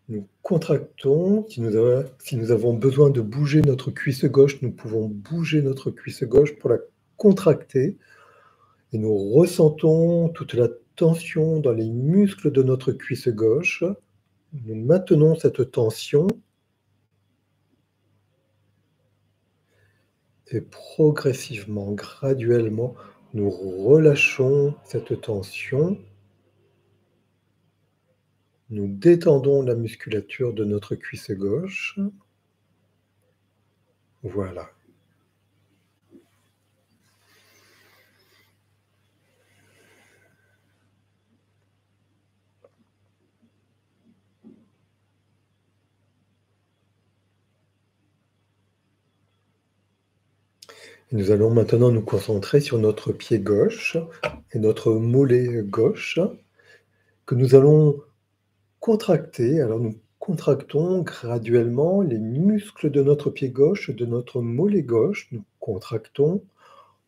Nous contractons. Si nous avons besoin de bouger notre cuisse gauche, nous pouvons bouger notre cuisse gauche pour la contracter. Et nous ressentons toute la tension dans les muscles de notre cuisse gauche. Nous maintenons cette tension. Et progressivement, graduellement, nous relâchons cette tension. Nous détendons la musculature de notre cuisse gauche. Voilà. Et nous allons maintenant nous concentrer sur notre pied gauche et notre mollet gauche que nous allons contracter. Alors nous contractons graduellement les muscles de notre pied gauche, de notre mollet gauche. Nous contractons,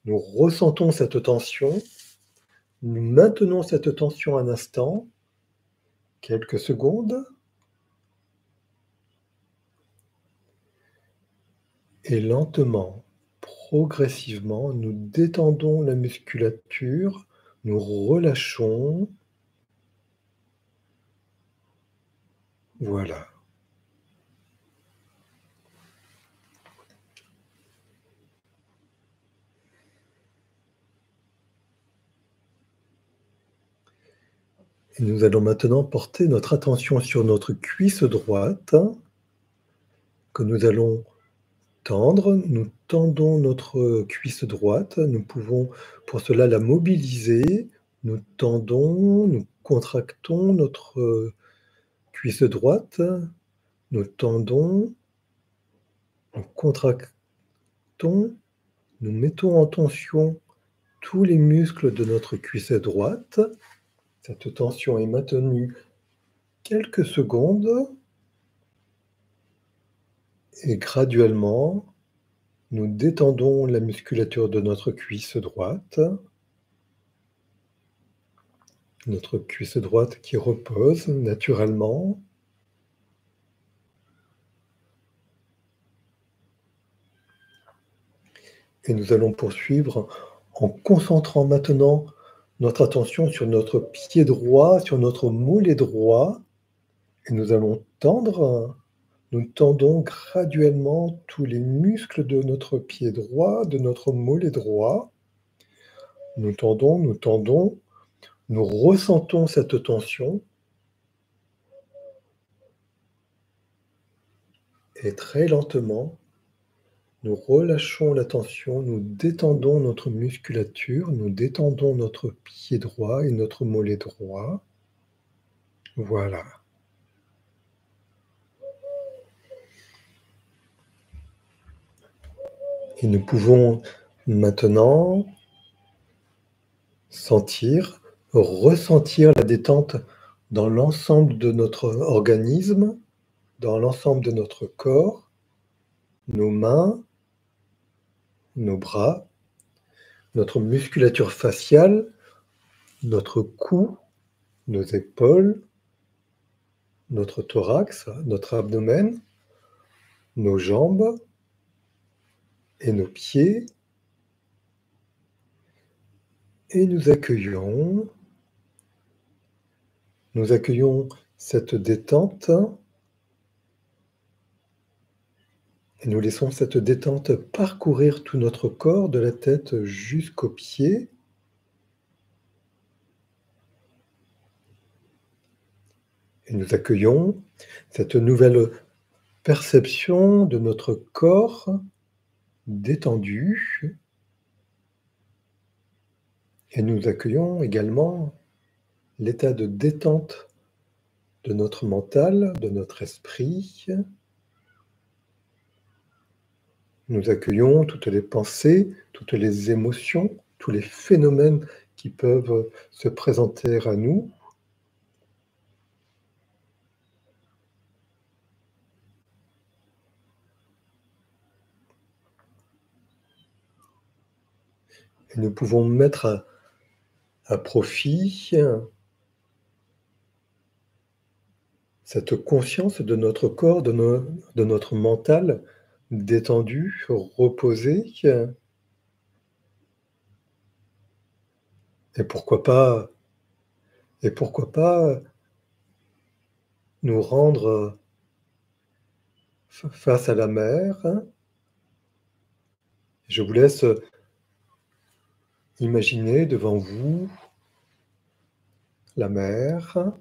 nous ressentons cette tension. Nous maintenons cette tension un instant, quelques secondes. Et lentement, progressivement, nous détendons la musculature, nous relâchons. Voilà. Et nous allons maintenant porter notre attention sur notre cuisse droite, que nous allons tendre. Nous tendons notre cuisse droite. Nous pouvons pour cela la mobiliser. Nous tendons, nous contractons notre cuisse droite. Nous tendons, nous contractons, nous mettons en tension tous les muscles de notre cuisse droite. Cette tension est maintenue quelques secondes et graduellement, nous détendons la musculature de notre cuisse droite. Notre cuisse droite qui repose naturellement. Et nous allons poursuivre en concentrant maintenant notre attention sur notre pied droit, sur notre mollet droit. Et nous allons tendre, nous tendons graduellement tous les muscles de notre pied droit, de notre mollet droit. Nous tendons, nous ressentons cette tension. Et très lentement, nous relâchons la tension, nous détendons notre musculature, nous détendons notre pied droit et notre mollet droit. Voilà. Et nous pouvons maintenant sentir, ressentir la détente dans l'ensemble de notre organisme, dans l'ensemble de notre corps, nos mains, nos bras, notre musculature faciale, notre cou, nos épaules, notre thorax, notre abdomen, nos jambes et nos pieds. Et nous accueillons cette détente et nous laissons cette détente parcourir tout notre corps, de la tête jusqu'aux pieds. Et nous accueillons cette nouvelle perception de notre corps détendu. Et nous accueillons également l'état de détente de notre mental, de notre esprit. Nous accueillons toutes les pensées, toutes les émotions, tous les phénomènes qui peuvent se présenter à nous. Et nous pouvons mettre à profit cette conscience de notre corps, de notre mental détendu, reposé. Et pourquoi pas nous rendre face à la mer. Je vous laisse imaginer devant vous la mer.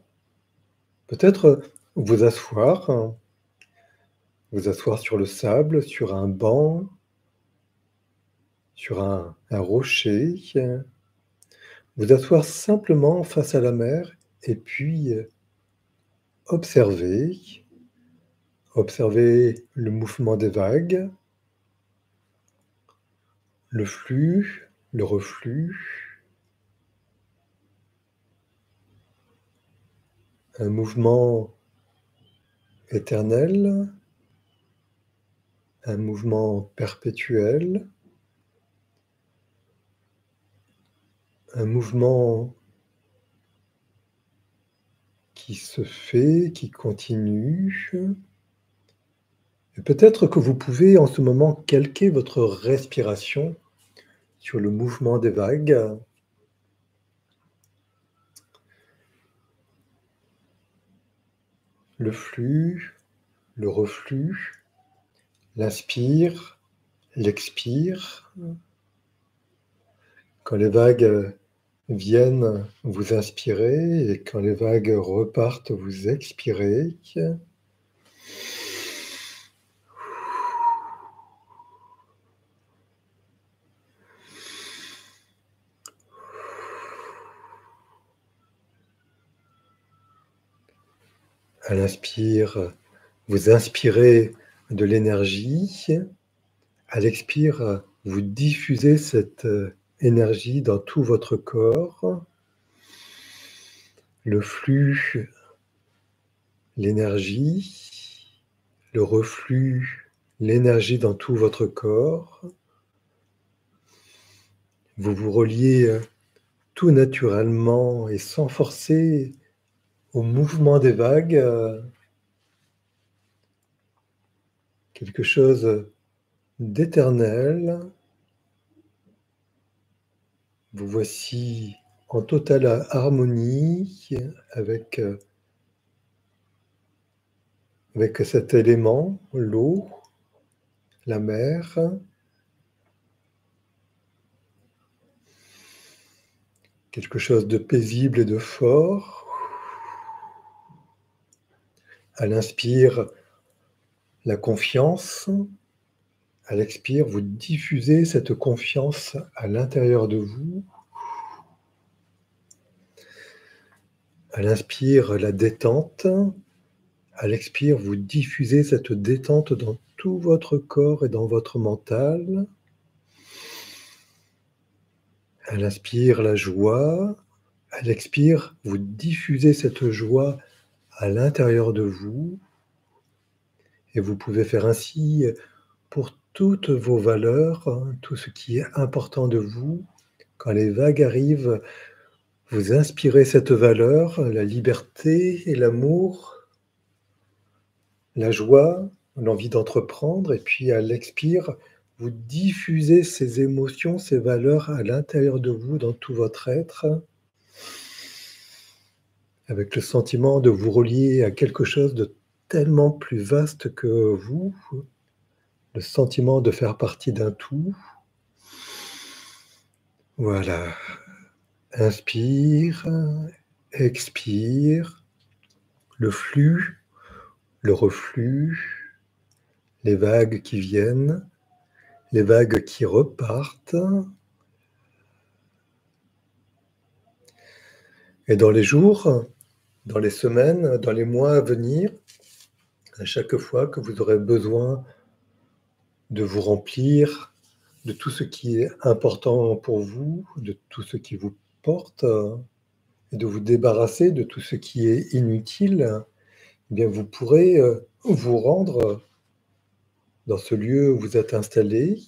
Peut-être vous asseoir sur le sable, sur un banc, sur un rocher. Vous asseoir simplement face à la mer et puis observer le mouvement des vagues, le flux, le reflux, un mouvement éternel, un mouvement perpétuel, un mouvement qui se fait, qui continue. Et peut-être que vous pouvez en ce moment calquer votre respiration sur le mouvement des vagues. Le flux, le reflux, l'inspire, l'expire. Quand les vagues viennent, vous inspirez, et quand les vagues repartent, vous expirez. À l'inspire, vous inspirez de l'énergie. À l'expire, vous diffusez cette énergie dans tout votre corps. Le flux, l'énergie. Le reflux, l'énergie dans tout votre corps. Vous vous reliez tout naturellement et sans forcer au mouvement des vagues. Quelque chose d'éternel, Vous voici en totale harmonie avec cet élément, l'eau, la mer. Quelque chose de paisible et de fort. À l'inspire, la confiance. À l'expire, vous diffusez cette confiance à l'intérieur de vous. À l'inspire, la détente. À l'expire, vous diffusez cette détente dans tout votre corps et dans votre mental. À l'inspire, la joie. À l'expire, vous diffusez cette joie à l'intérieur de vous. Et vous pouvez faire ainsi pour toutes vos valeurs, tout ce qui est important de vous. Quand les vagues arrivent, vous inspirez cette valeur, la liberté et l'amour, la joie, l'envie d'entreprendre, et puis à l'expire, vous diffusez ces émotions, ces valeurs à l'intérieur de vous, dans tout votre être, avec le sentiment de vous relier à quelque chose de tellement plus vaste que vous, le sentiment de faire partie d'un tout. Voilà. Inspire, expire, le flux, le reflux, les vagues qui viennent, les vagues qui repartent. Et dans les jours, dans les semaines, dans les mois à venir, à chaque fois que vous aurez besoin de vous remplir de tout ce qui est important pour vous, de tout ce qui vous porte, et de vous débarrasser de tout ce qui est inutile, eh bien vous pourrez vous rendre dans ce lieu où vous êtes installé,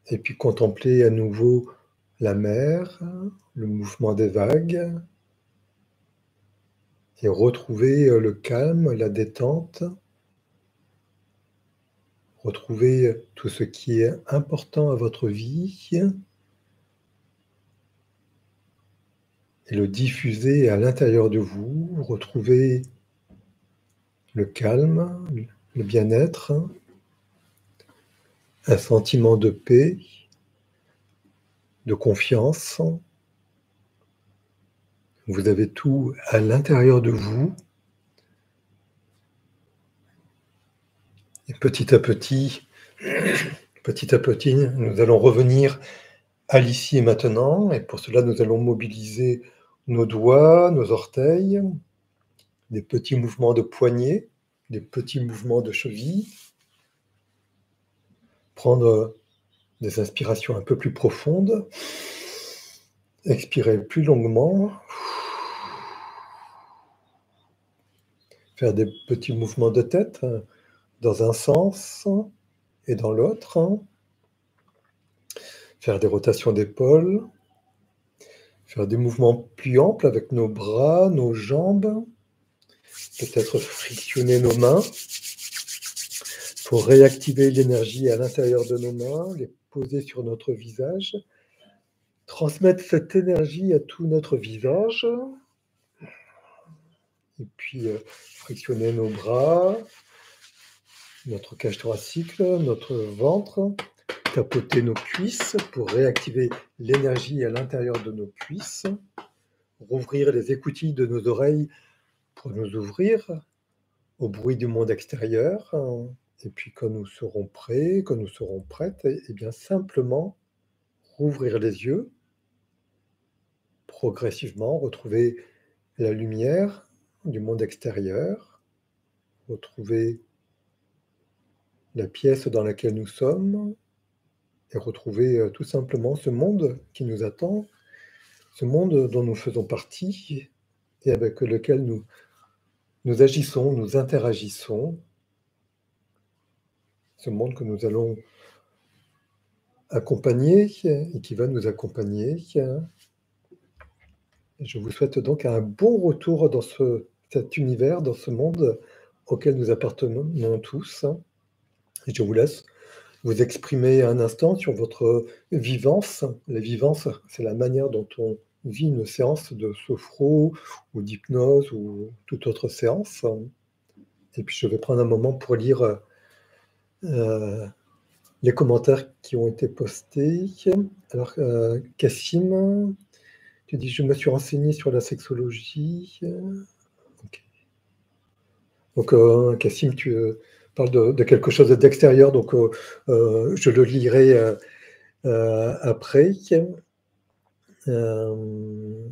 et puis contempler à nouveau la mer, le mouvement des vagues, et retrouver le calme, la détente, retrouver tout ce qui est important à votre vie, et le diffuser à l'intérieur de vous, retrouver le calme, le bien-être, un sentiment de paix, de confiance. Vous avez tout à l'intérieur de vous. Et petit à petit, nous allons revenir à l'ici et maintenant. Et pour cela, nous allons mobiliser nos doigts, nos orteils, des petits mouvements de poignets, des petits mouvements de cheville. Prendre des inspirations un peu plus profondes. Expirer plus longuement. Faire des petits mouvements de tête dans un sens et dans l'autre. Faire des rotations d'épaules. Faire des mouvements plus amples avec nos bras, nos jambes. Peut-être frictionner nos mains pour réactiver l'énergie à l'intérieur de nos mains, les poser sur notre visage. Transmettre cette énergie à tout notre visage. Et puis frictionner nos bras, notre cage thoracique, notre ventre, tapoter nos cuisses pour réactiver l'énergie à l'intérieur de nos cuisses, rouvrir les écoutilles de nos oreilles pour nous ouvrir au bruit du monde extérieur. Et puis quand nous serons prêts, quand nous serons prêtes, et bien simplement rouvrir les yeux, progressivement retrouver la lumière du monde extérieur, retrouver la pièce dans laquelle nous sommes, et retrouver tout simplement ce monde qui nous attend, ce monde dont nous faisons partie et avec lequel nous agissons, nous interagissons, ce monde que nous allons accompagner et qui va nous accompagner. Et je vous souhaite donc un bon retour dans cet univers, dans ce monde auquel nous appartenons tous. Et je vous laisse vous exprimer un instant sur votre vivance. La vivance, c'est la manière dont on vit une séance de sophro ou d'hypnose ou toute autre séance. Et puis je vais prendre un moment pour lire les commentaires qui ont été postés. Alors, Cassim, tu dis: «Je me suis renseigné sur la sexologie». OK. Donc, Cassim, tu parles de quelque chose d'extérieur, donc je le lirai après. Euh,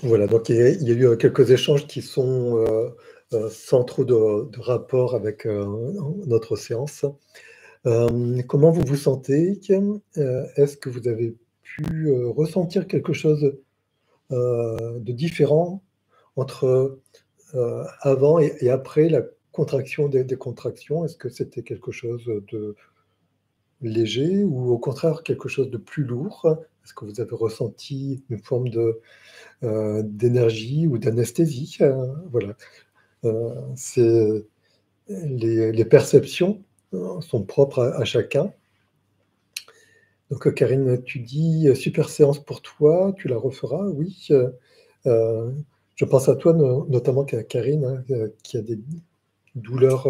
voilà, donc il y a eu quelques échanges qui sont sans trop de rapport avec notre séance. Comment vous vous sentez? Est-ce que vous avez pu ressentir quelque chose de différent entre avant et après la contraction des contractions? Est-ce que c'était quelque chose de léger ou au contraire quelque chose de plus lourd? Est-ce que vous avez ressenti une forme d'énergie ou d'anesthésie? Voilà, c'est les perceptions sont propres à chacun. Donc, Karine, tu dis: «Super séance pour toi, tu la referas?» Oui, je pense à toi notamment Karine, hein, qui a des douleurs,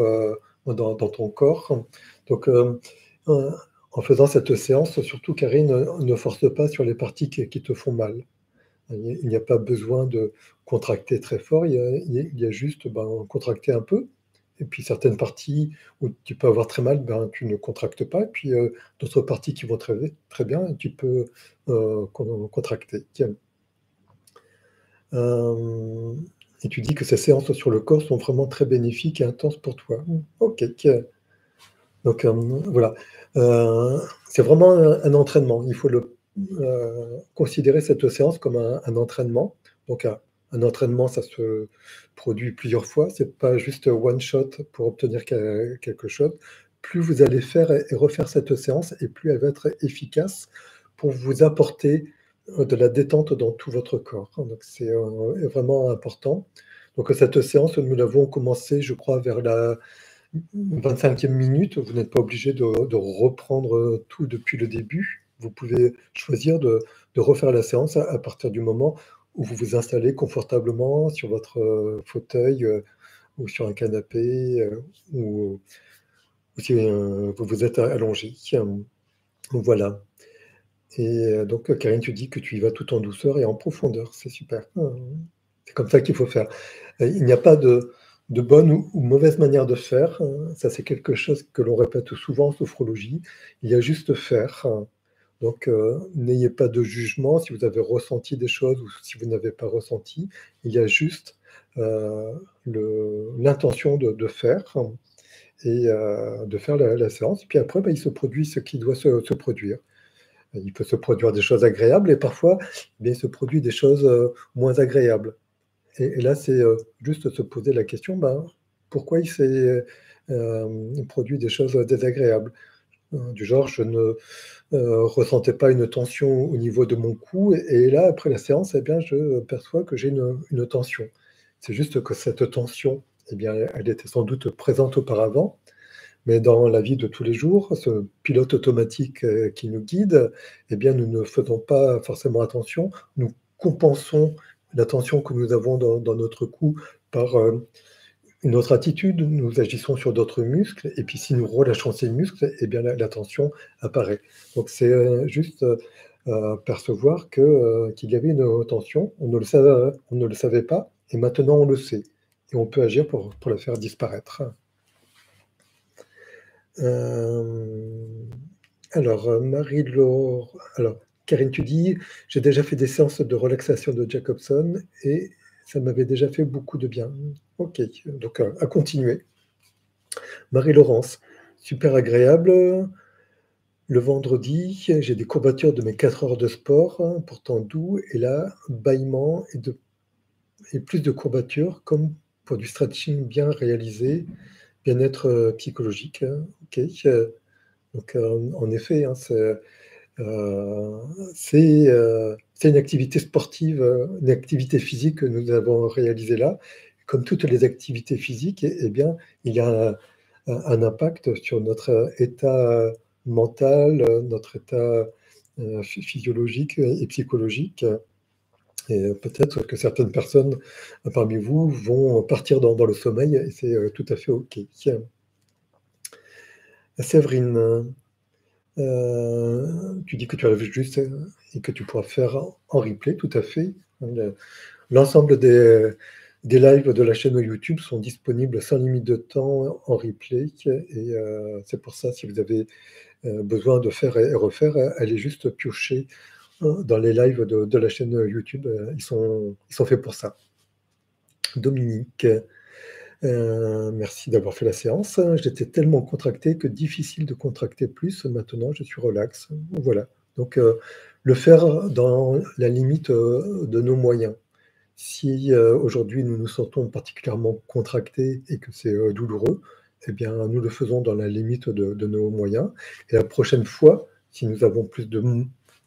dans ton corps. Donc, heu, en faisant cette séance, surtout Karine, ne force pas sur les parties qui te font mal. Il n'y a pas besoin de contracter très fort, il y a juste, ben, contracter un peu et puis certaines parties où tu peux avoir très mal, ben, tu ne contractes pas et puis, d'autres parties qui vont très bien, tu peux, contracter. Tiens, hem et tu dis que ces séances sur le corps sont vraiment très bénéfiques et intenses pour toi. OK, donc, voilà, c'est vraiment un entraînement. Il faut considérer cette séance comme un entraînement. Donc un entraînement, ça se produit plusieurs fois. C'est pas juste one shot pour obtenir quelque chose. Plus vous allez faire et refaire cette séance et plus elle va être efficace pour vous apporter, de la détente dans tout votre corps. Donc c'est, vraiment important. Donc cette séance, nous l'avons commencée, je crois, vers la 25e minute, vous n'êtes pas obligé de reprendre, tout depuis le début. Vous pouvez choisir de refaire la séance à partir du moment où vous vous installez confortablement sur votre, fauteuil, ou sur un canapé, ou si, vous vous êtes allongé. Voilà et donc Karine, tu dis que tu y vas tout en douceur et en profondeur, c'est super. C'est comme ça qu'il faut faire. Il n'y a pas de bonne ou mauvaise manière de faire, ça c'est quelque chose que l'on répète souvent en sophrologie. Il y a juste faire, donc n'ayez pas de jugement si vous avez ressenti des choses ou si vous n'avez pas ressenti. Il y a juste, l'intention de faire et de faire la séance. Puis après, bah, il se produit ce qui doit se produire. Il peut se produire des choses agréables et parfois, il se produit des choses, moins agréables. Et là, c'est, juste se poser la question, ben, pourquoi il s'est, produit des choses désagréables? Du genre, je ne, ressentais pas une tension au niveau de mon cou et là, après la séance, eh bien, je perçois que j'ai une tension. C'est juste que cette tension, eh bien, elle était sans doute présente auparavant, mais dans la vie de tous les jours, ce pilote automatique, qui nous guide, eh bien, nous ne faisons pas forcément attention. Nous compensons la tension que nous avons dans notre cou par, une autre attitude. Nous agissons sur d'autres muscles et puis si nous relâchons ces muscles, eh bien, la tension apparaît. Donc c'est, juste, percevoir qu'il y avait une tension. On ne le savait pas et maintenant on le sait et on peut agir pour la faire disparaître. Hem, alors, Marie-Laure alors, Karine, tu dis: «J'ai déjà fait des séances de relaxation de Jacobson et ça m'avait déjà fait beaucoup de bien». OK, donc à continuer. Marie-Laurence: «Super agréable, le vendredi, j'ai des courbatures de mes 4 heures de sport, pourtant doux et là, bâillement et plus de courbatures comme pour du stretching bien réalisé, bien-être, psychologique». OK, donc en effet, hein, c'est C'est une activité sportive, une activité physique que nous avons réalisée là. Comme toutes les activités physiques, eh bien, il y a un impact sur notre état mental, notre état physiologique et psychologique. Et peut-être que certaines personnes parmi vous vont partir dans le sommeil, et c'est tout à fait OK. Séverine, tu dis que tu arrives juste et que tu pourras faire en replay, tout à fait. L'ensemble des lives de la chaîne YouTube sont disponibles sans limite de temps en replay. Et c'est pour ça, si vous avez besoin de faire et refaire, allez juste piocher dans les lives de la chaîne YouTube. Ils sont faits pour ça. Dominique, merci d'avoir fait la séance. J'étais tellement contracté que difficile de contracter plus. Maintenant, je suis relax. Voilà. Donc, le faire dans la limite de nos moyens. Si aujourd'hui nous nous sentons particulièrement contractés et que c'est douloureux, eh bien, nous le faisons dans la limite de nos moyens. Et la prochaine fois, si nous avons plus de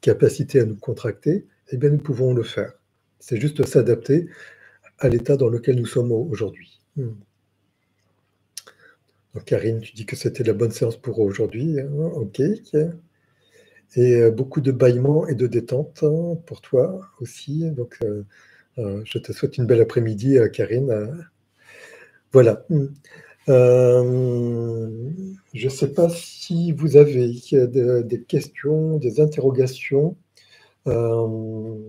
capacité à nous contracter, eh bien, nous pouvons le faire. C'est juste s'adapter à l'état dans lequel nous sommes aujourd'hui. Donc, Karine, tu dis que c'était la bonne séance pour aujourd'hui. Hein, OK. Et beaucoup de bâillements et de détente pour toi aussi. Donc, je te souhaite une belle après-midi, Karine. Voilà. Je ne sais pas si vous avez des questions, des interrogations. Sur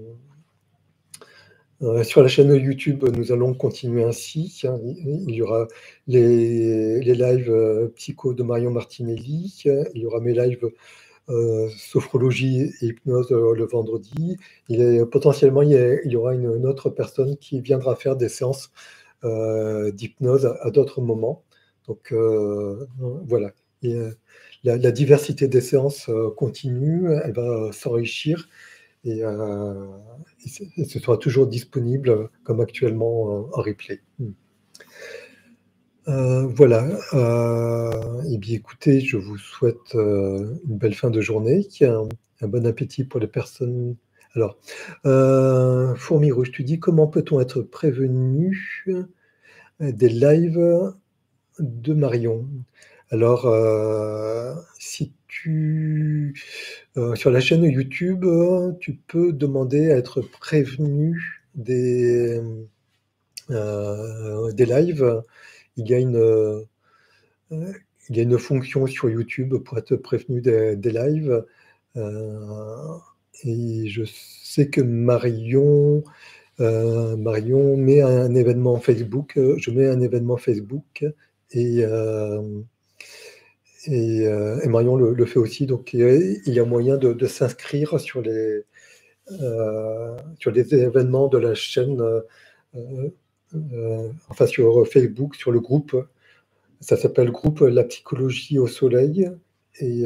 la chaîne YouTube, nous allons continuer ainsi. Il y aura les lives psycho de Marion Martinelli. Il y aura mes lives sophrologie et hypnose le vendredi. Potentiellement, il y aura une autre personne qui viendra faire des séances d'hypnose à d'autres moments. Donc voilà. Et, la diversité des séances continue, elle va s'enrichir et ce sera toujours disponible comme actuellement en replay. Voilà. Et bien écoutez, je vous souhaite une belle fin de journée, un bon appétit pour les personnes. Alors, Fourmi Rouge, tu dis comment peut-on être prévenu des lives de Marion? Alors, si sur la chaîne YouTube, tu peux demander à être prévenu des lives. Il y a une fonction sur YouTube pour être prévenu des lives. Et je sais que Marion met un événement Facebook. Je mets un événement Facebook et Marion le fait aussi. Donc, il y a moyen de s'inscrire sur les événements de la chaîne, enfin sur Facebook, sur le groupe. Ça s'appelle le groupe La Psychologie au Soleil. Et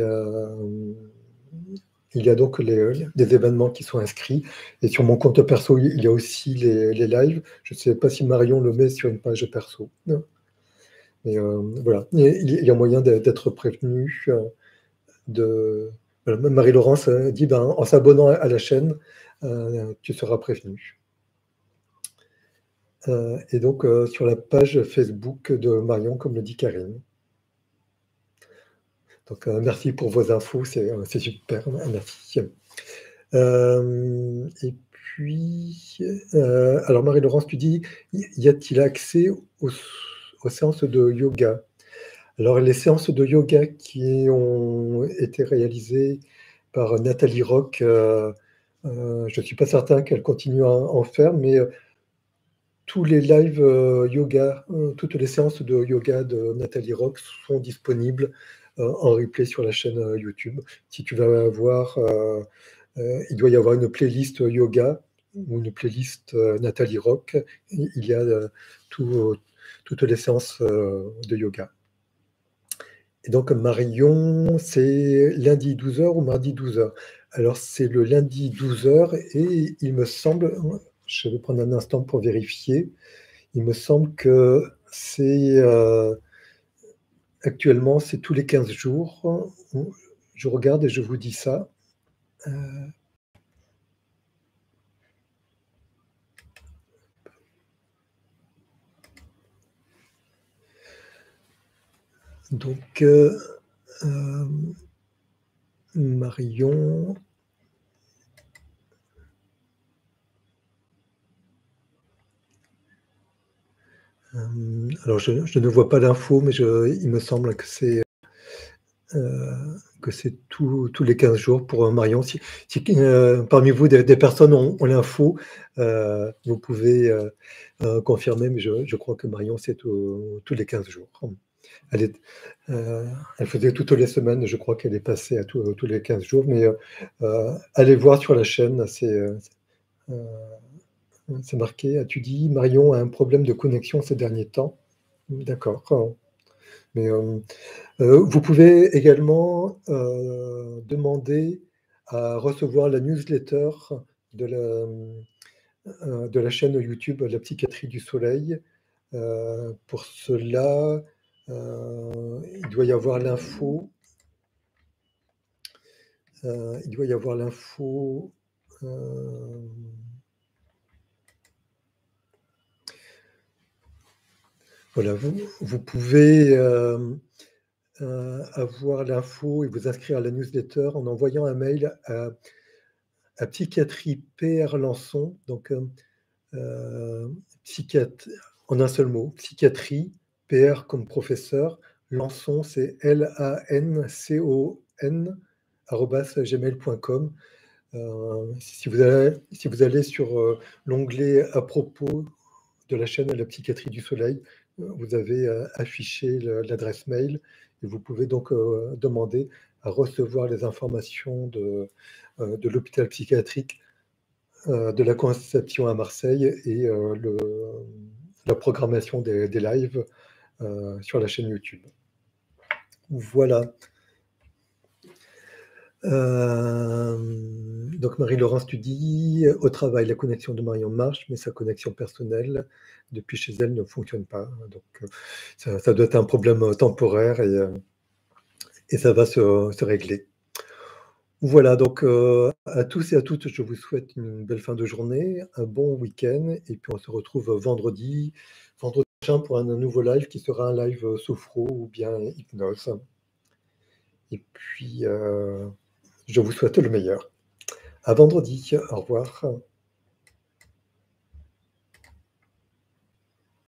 il y a donc des événements qui sont inscrits. Et sur mon compte perso, il y a aussi les lives. Je ne sais pas si Marion le met sur une page perso. Non. Mais voilà, il y a moyen d'être prévenu. Voilà, Marie-Laurence dit en s'abonnant à la chaîne, tu seras prévenu. Et donc sur la page Facebook de Marion, comme le dit Karine. Donc merci pour vos infos, c'est super, merci. Et puis, alors Marie-Laurence, tu dis, y a-t-il accès aux séances de yoga? Alors les séances de yoga qui ont été réalisées par Nathalie Rock, je ne suis pas certain qu'elle continue à en faire, mais tous les lives yoga, toutes les séances de yoga de Nathalie Rock sont disponibles en replay sur la chaîne YouTube. Si tu vas voir, il doit y avoir une playlist yoga ou une playlist Nathalie Rock. Il y a toutes les séances de yoga. Et donc Marion, c'est lundi 12h ou mardi 12h? Alors c'est le lundi 12h et il me semble, je vais prendre un instant pour vérifier, il me semble que c'est actuellement c'est tous les 15 jours. Je regarde et je vous dis ça. Donc, Marion. Alors, je ne vois pas l'info, mais il me semble que c'est tous les 15 jours pour Marion. Si parmi vous, des personnes ont l'info, vous pouvez confirmer, mais je crois que Marion, c'est tous les 15 jours. Elle faisait toutes les semaines, je crois qu'elle est passée à tous les 15 jours, mais allez voir sur la chaîne, c'est marqué. As-tu dit, Marion a un problème de connexion ces derniers temps? D'accord. Mais vous pouvez également demander à recevoir la newsletter de la chaîne YouTube La Psychiatrie du Soleil. Pour cela, il doit y avoir l'info. Voilà, vous pouvez avoir l'info et vous inscrire à la newsletter en envoyant un mail à Psychiatrie PR Lançon, donc en un seul mot, Psychiatrie, PR comme professeur, Lançon, c'est LANCON, @gmail.com. Si vous allez sur l'onglet à propos de la chaîne La Psychiatrie du Soleil, vous avez affiché l'adresse mail et vous pouvez donc demander à recevoir les informations de l'hôpital psychiatrique, de la conception à Marseille et la programmation des lives sur la chaîne YouTube. Voilà. Donc Marie-Laurence, tu dis, au travail, la connexion de Marion marche, mais sa connexion personnelle depuis chez elle ne fonctionne pas. Donc ça doit être un problème temporaire et ça va se régler. Voilà, donc à tous et à toutes, je vous souhaite une belle fin de journée, un bon week-end, et puis on se retrouve vendredi prochain pour un nouveau live qui sera un live sophro ou bien hypnose. Et puis, je vous souhaite le meilleur. À vendredi, au revoir.